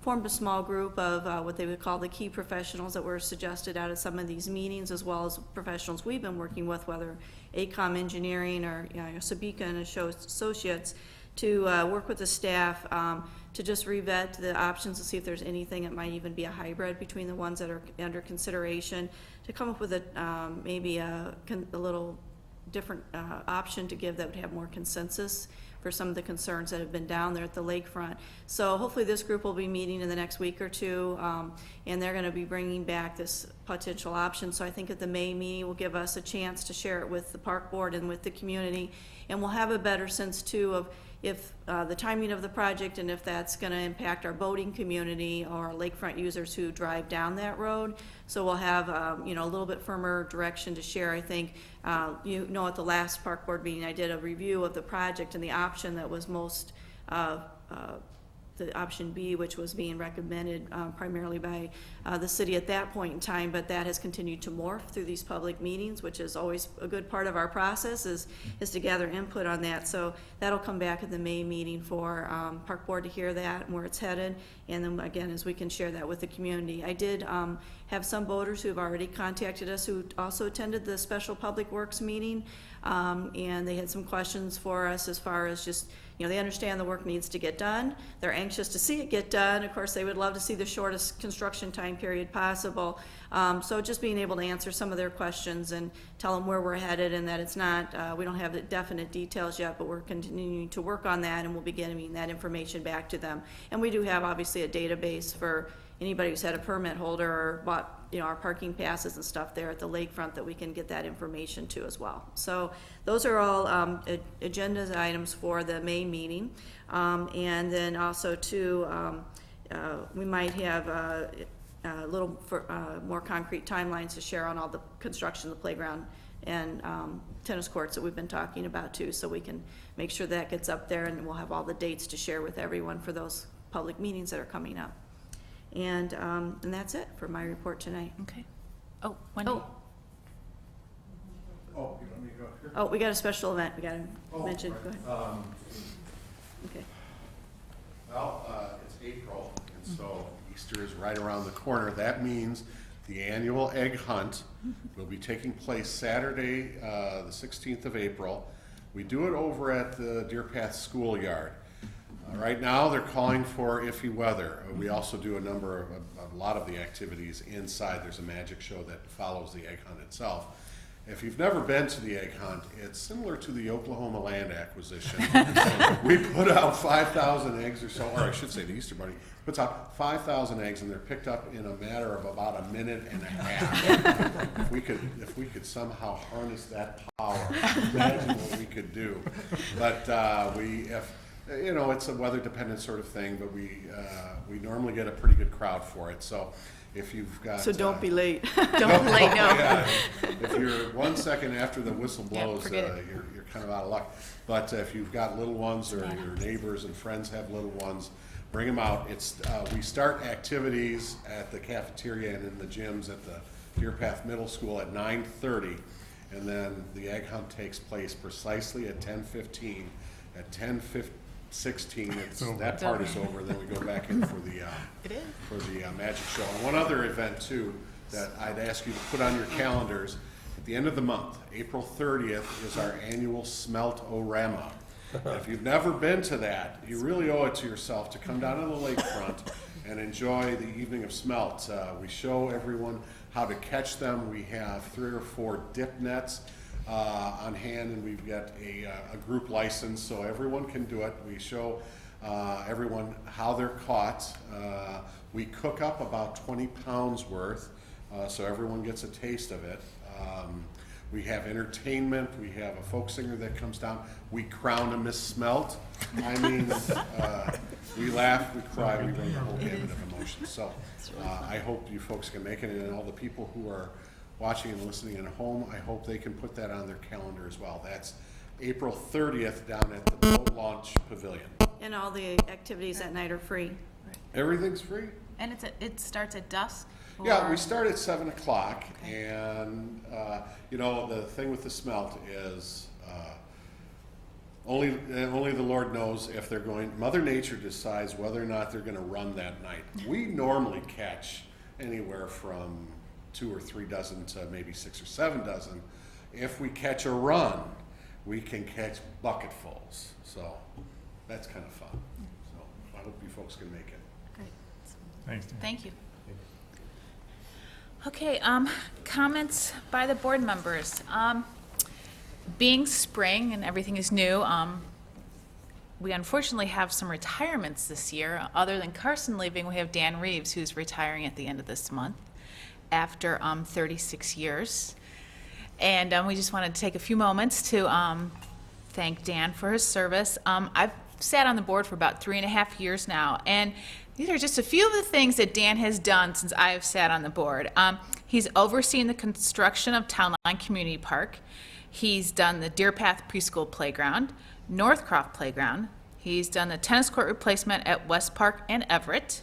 [SPEAKER 3] formed a small group of what they would call the key professionals that were suggested out of some of these meetings, as well as professionals we've been working with, whether ACOM Engineering or Sabika and Associates, to work with the staff to just revet the options to see if there's anything that might even be a hybrid between the ones that are under consideration, to come up with maybe a little different option to give that would have more consensus for some of the concerns that have been down there at the lakefront. So hopefully this group will be meeting in the next week or two, and they're going to be bringing back this potential option. So I think at the May meeting will give us a chance to share it with the park board and with the community, and we'll have a better sense too of if the timing of the project and if that's going to impact our boating community or lakefront users who drive down that road. So we'll have a little bit firmer direction to share. I think at the last park board meeting I did a review of the project, and the option that was most the option B, which was being recommended primarily by the city at that point in time, but that has continued to morph through these public meetings, which is always a good part of our process, is to gather input on that. So that'll come back at the May meeting for park board to hear that and where it's headed, and then again, as we can share that with the community. I did have some voters who have already contacted us who also attended the special public works meeting, and they had some questions for us as far as just, they understand the work needs to get done. They're anxious to see it get done. Of course, they would love to see the shortest construction time period possible. So just being able to answer some of their questions and tell them where we're headed, and that it's not, we don't have the definite details yet, but we're continuing to work on that, and we'll be getting that information back to them. And we do have obviously a database for anybody who's had a permit holder or bought our parking passes and stuff there at the lakefront that we can get that information to as well. So those are all agenda items for the May meeting. And then also too, we might have a little more concrete timelines to share on all the construction of the playground and tennis courts that we've been talking about too, so we can make sure that gets up there, and we'll have all the dates to share with everyone for those public meetings that are coming up. And that's it for my report tonight.
[SPEAKER 2] Okay. Oh, Wendy.
[SPEAKER 8] Oh, you want me to go here?
[SPEAKER 3] Oh, we got a special event we got to mention. Go ahead. Okay.
[SPEAKER 8] Well, it's April, and so Easter is right around the corner. That means the annual egg hunt will be taking place Saturday, the 16th of April. We do it over at the Deer Path Schoolyard. Right now, they're calling for iffy weather. We also do a lot of the activities inside. There's a magic show that follows the egg hunt itself. If you've never been to the egg hunt, it's similar to the Oklahoma land acquisition. We put out 5,000 eggs or so, or I should say the Easter Bunny puts out 5,000 eggs, and they're picked up in a matter of about a minute and a half. If we could somehow harness that power, imagine what we could do. But it's a weather-dependent sort of thing, but we normally get a pretty good crowd for it. So if you've got...
[SPEAKER 3] So don't be late.
[SPEAKER 2] Don't be late, no.
[SPEAKER 8] Yeah, if you're 1 second after the whistle blows,
[SPEAKER 2] forget it.
[SPEAKER 8] you're kind of out of luck. But if you've got little ones, or your neighbors and friends have little ones, bring them out. We start activities at the cafeteria and in the gyms at the Deer Path Middle School at 9:30, and then the egg hunt takes place precisely at 10:15. At 10:15, 16,
[SPEAKER 7] It's over.
[SPEAKER 8] that part is over, then we go back in for the,
[SPEAKER 2] It is.
[SPEAKER 8] magic show. And one other event too, that I'd ask you to put on your calendars, at the end of the month, April 30th, is our annual Smelt-O-Rama. And if you've never been to that, you really owe it to yourself to come down to the lakefront and enjoy the evening of smelt. We show everyone how to catch them. We have 3 or 4 dip nets on hand, and we've got a group license, so everyone can do it. We show everyone how they're caught. We cook up about 20 pounds worth, so everyone gets a taste of it. We have entertainment. We have a folk singer that comes down. We crown a Miss Smelt. I mean, we laugh, we cry, we bring the whole gamut of emotions. So I hope you folks can make it, and all the people who are watching and listening at home, I hope they can put that on their calendar as well. That's April 30th down at the Boat Launch Pavilion.
[SPEAKER 3] And all the activities that night are free.
[SPEAKER 8] Everything's free.
[SPEAKER 2] And it starts at dusk?
[SPEAKER 8] Yeah, we
[SPEAKER 2] or-
[SPEAKER 8] start at 7 o'clock, and, you know, the thing with the smelt is, only the Lord knows if they're going, Mother Nature decides whether or not they're gonna run that night. We normally catch anywhere from 2 or 3 dozen to maybe 6 or 7 dozen. If we catch a run, we can catch bucketfuls, so that's kind of fun. So I hope you folks can make it.
[SPEAKER 2] Great.
[SPEAKER 7] Thanks, Dan.
[SPEAKER 2] Thank you. Okay, comments by the board members. Being spring and everything is new, we unfortunately have some retirements this year. Other than Carson leaving, we have Dan Reeves, who's retiring at the end of this month after 36 years. And we just wanted to take a few moments to thank Dan for his service. I've sat on the board for about 3.5 years now, and these are just a few of the things that Dan has done since I have sat on the board. He's overseen the construction of Town Line Community Park. He's done the Deer Path Preschool Playground, Northcroft Playground. He's done the tennis court replacement at West Park and Everett.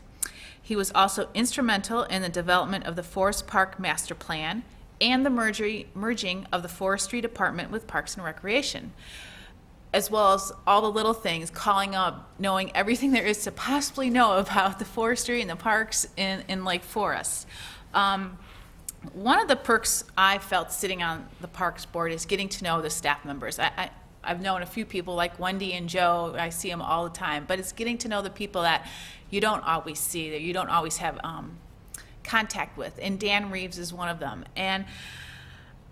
[SPEAKER 2] He was also instrumental in the development of the Forest Park Master Plan and the merging of the Forestry Department with Parks and Recreation, as well as all the little things, calling up, knowing everything there is to possibly know about the forestry and the parks in Lake Forest. One of the perks I felt sitting on the Parks Board is getting to know the staff members. I've known a few people like Wendy and Joe. I see them all the time, but it's getting to know the people that you don't always see, that you don't always have contact with, and Dan Reeves is one of them. And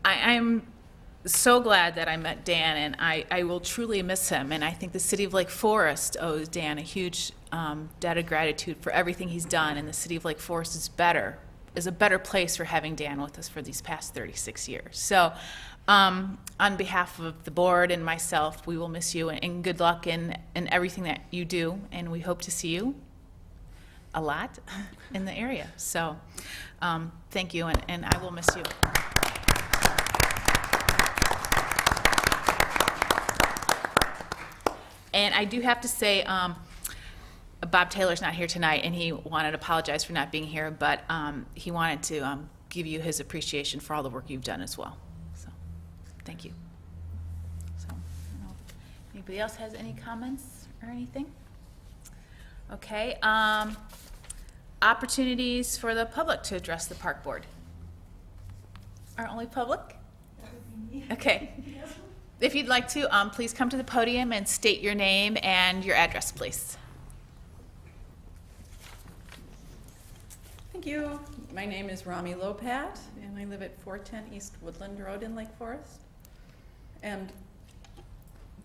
[SPEAKER 2] I'm so glad that I met Dan, and I will truly miss him. And I think the city of Lake Forest owes Dan a huge debt of gratitude for everything he's done, and the city of Lake Forest is a better place for having Dan with us for these past 36 years. So on behalf of the board and myself, we will miss you, and good luck in everything that you do, and we hope to see you a lot in the area. So thank you, and I will miss you. And I do have to say, Bob Taylor's not here tonight, and he wanted to apologize for not being here, but he wanted to give you his appreciation for all the work you've done as well. So, thank you. So, I don't know if anybody else has any comments or anything? Okay. Opportunities for the public to address the park board. Our only public? Okay. If you'd like to, please come to the podium and state your name and your address, please.
[SPEAKER 9] Thank you. My name is Rami Lopat, and I live at 410 East Woodland Road in Lake Forest. And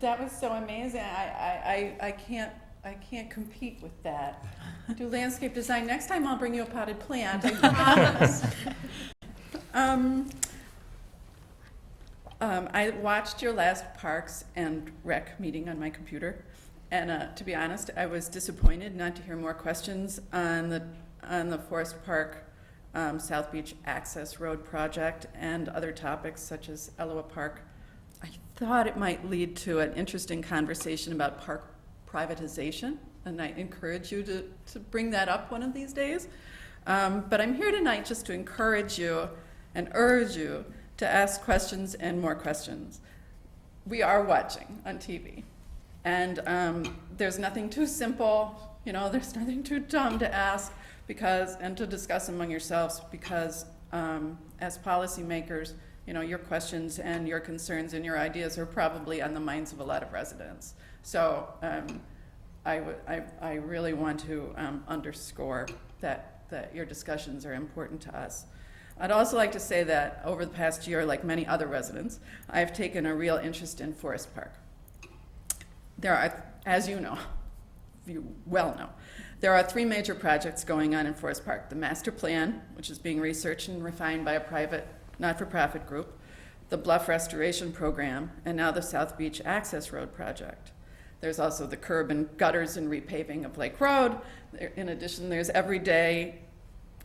[SPEAKER 9] that was so amazing. I can't compete with that. Do landscape design. Next time I'll bring you a potted plant, I promise. I watched your last Parks and Rec meeting on my computer, and to be honest, I was disappointed not to hear more questions on the Forest Park South Beach Access Road project and other topics such as Elloa Park. I thought it might lead to an interesting conversation about park privatization, and I encourage you to bring that up one of these days. But I'm here tonight just to encourage you and urge you to ask questions and more questions. We are watching on TV. And there's nothing too simple, there's nothing too dumb to ask and to discuss among yourselves, because as policymakers, your questions and your concerns and your ideas are probably on the minds of a lot of residents. So I really want to underscore that your discussions are important to us. I'd also like to say that over the past year, like many other residents, I've taken a real interest in Forest Park. There are, as you well know, there are 3 major projects going on in Forest Park. The master plan, which is being researched and refined by a private not-for-profit group, the Bluff Restoration Program, and now the South Beach Access Road project. There's also the curb and gutters and repaving of Lake Road. In addition, there's everyday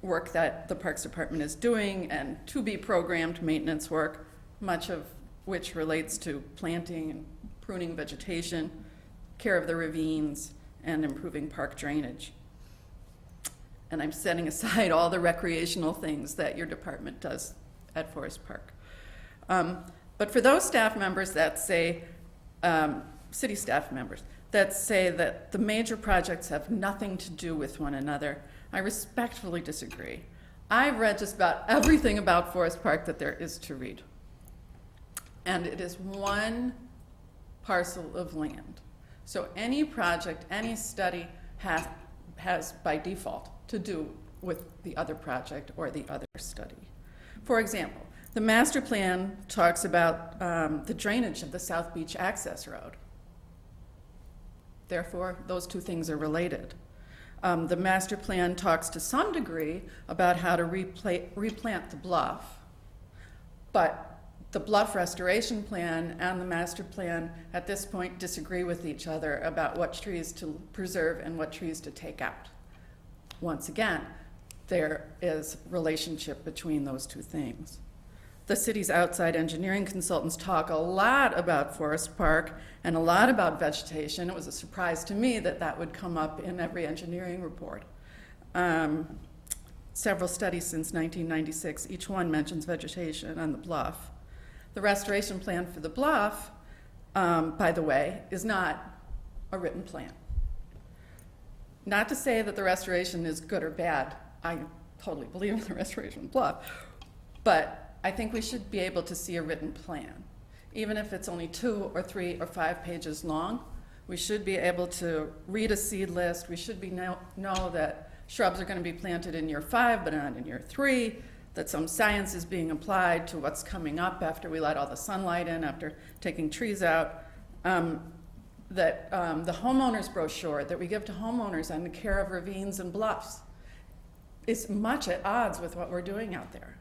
[SPEAKER 9] work that the Parks Department is doing and to-be-programmed maintenance work, much of which relates to planting and pruning vegetation, care of the ravines, and improving park drainage. And I'm setting aside all the recreational things that your department does at Forest Park. But for those staff members that say, city staff members, that say that the major projects have nothing to do with one another, I respectfully disagree. I've read just about everything about Forest Park that there is to read. And it is one parcel of land. So any project, any study has by default to do with the other project or the other study. For example, the master plan talks about the drainage of the South Beach Access Road. Therefore, those 2 things are related. The master plan talks to some degree about how to replant the bluff, but the bluff restoration plan and the master plan at this point disagree with each other about what trees to preserve and what trees to take out. Once again, there is relationship between those 2 things. The city's outside engineering consultants talk a lot about Forest Park and a lot about vegetation. It was a surprise to me that that would come up in every engineering report. Several studies since 1996, each one mentions vegetation on the bluff. The restoration plan for the bluff, by the way, is not a written plan. Not to say that the restoration is good or bad. I totally believe in the restoration of the bluff. But I think we should be able to see a written plan. Even if it's only 2 or 3 or 5 pages long, we should be able to read a seed list. We should know that shrubs are going to be planted in year 5, but not in year 3, that some science is being applied to what's coming up after we let all the sunlight in, after taking trees out, that the homeowners brochure that we give to homeowners on the care of ravines and bluffs is much at odds with what we're doing out there.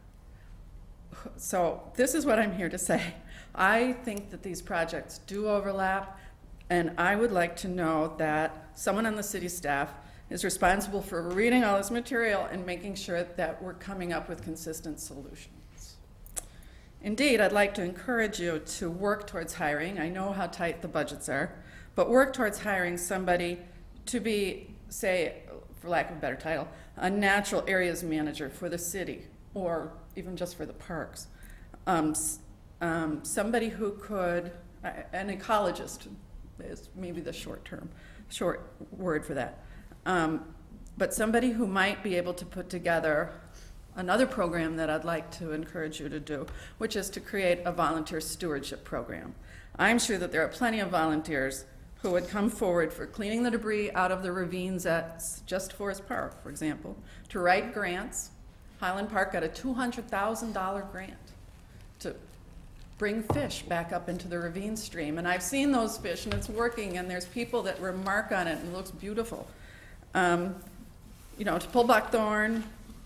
[SPEAKER 9] So this is what I'm here to say. I think that these projects do overlap, and I would like to know that someone on the city staff is responsible for reading all this material and making sure that we're coming up with consistent solutions. Indeed, I'd like to encourage you to work towards hiring. I know how tight the budgets are, but work towards hiring somebody to be, say, for lack of a better title, a natural areas manager for the city, or even just for the parks. Somebody who could, an ecologist is maybe the short word for that. But somebody who might be able to put together another program that I'd like to encourage you to do, which is to create a volunteer stewardship program. I'm sure that there are plenty of volunteers who would come forward for cleaning the debris out of the ravines at just Forest Park, for example, to write grants. Highland Park got a $200,000 grant to bring fish back up into the ravine stream. And I've seen those fish, and it's working, and there's people that remark on it, and it looks beautiful. To pull buckthorn,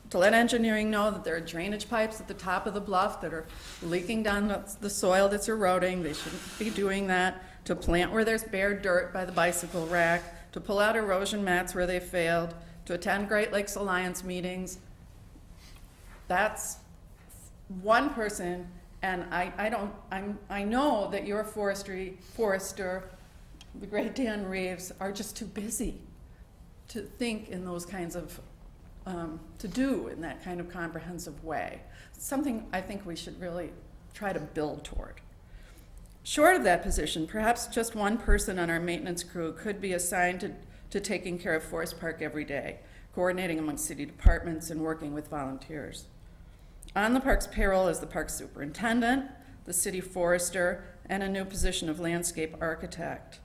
[SPEAKER 9] to let engineering know that there are drainage pipes at the top of the bluff that are leaking down the soil that's eroding. They shouldn't be doing that. To plant where there's bare dirt by the bicycle rack. To pull out erosion mats where they failed. To attend Great Lakes Alliance meetings. That's one person, and I know that your forester, the great Dan Reeves, are just too busy to think in those kinds of, to do in that kind of comprehensive way. It's something I think we should really try to build toward. Short of that position, perhaps just one person on our maintenance crew could be assigned to taking care of Forest Park every day, coordinating among city departments and working with volunteers. On the park's payroll is the park superintendent, the city forester, and a new position of landscape architect.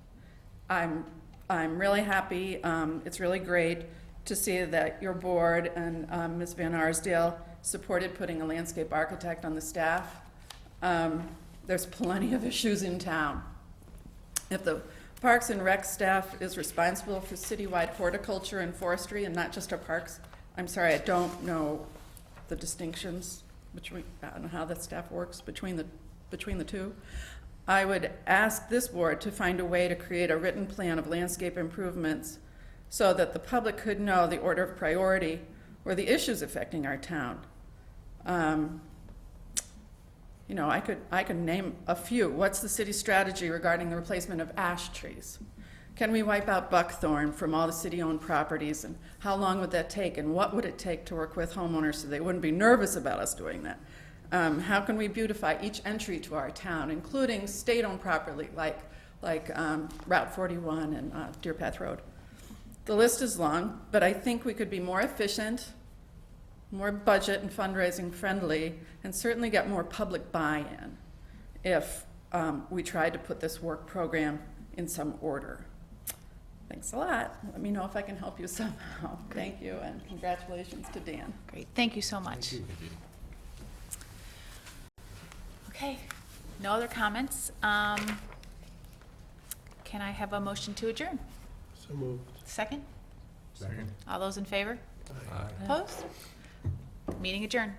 [SPEAKER 9] I'm really happy. It's really great to see that your board and Ms. Van Arsdale supported putting a landscape architect on the staff. There's plenty of issues in town. If the Parks and Rec staff is responsible for citywide horticulture and forestry and not just our parks, I'm sorry, I don't know the distinctions between, I don't know how that staff works between the two. I would ask this board to find a way to create a written plan of landscape improvements so that the public could know the order of priority or the issues affecting our town. You know, I could name a few. What's the city's strategy regarding the replacement of ash trees? Can we wipe out buckthorn from all the city-owned properties, and how long would that take, and what would it take to work with homeowners so they wouldn't be nervous about us doing that? How can we beautify each entry to our town, including state-owned property like Route 41 and Deer Path Road? The list is long, but I think we could be more efficient, more budget and fundraising friendly, and certainly get more public buy-in if we tried to put this work program in some order. Thanks a lot. Let me know if I can help you somehow. Thank you, and congratulations to Dan.
[SPEAKER 2] Great, thank you so much. Okay, no other comments. Can I have a motion to adjourn?
[SPEAKER 1] So moved.
[SPEAKER 2] Second?
[SPEAKER 7] Second.
[SPEAKER 2] All those in favor? Opposed? Meeting adjourned.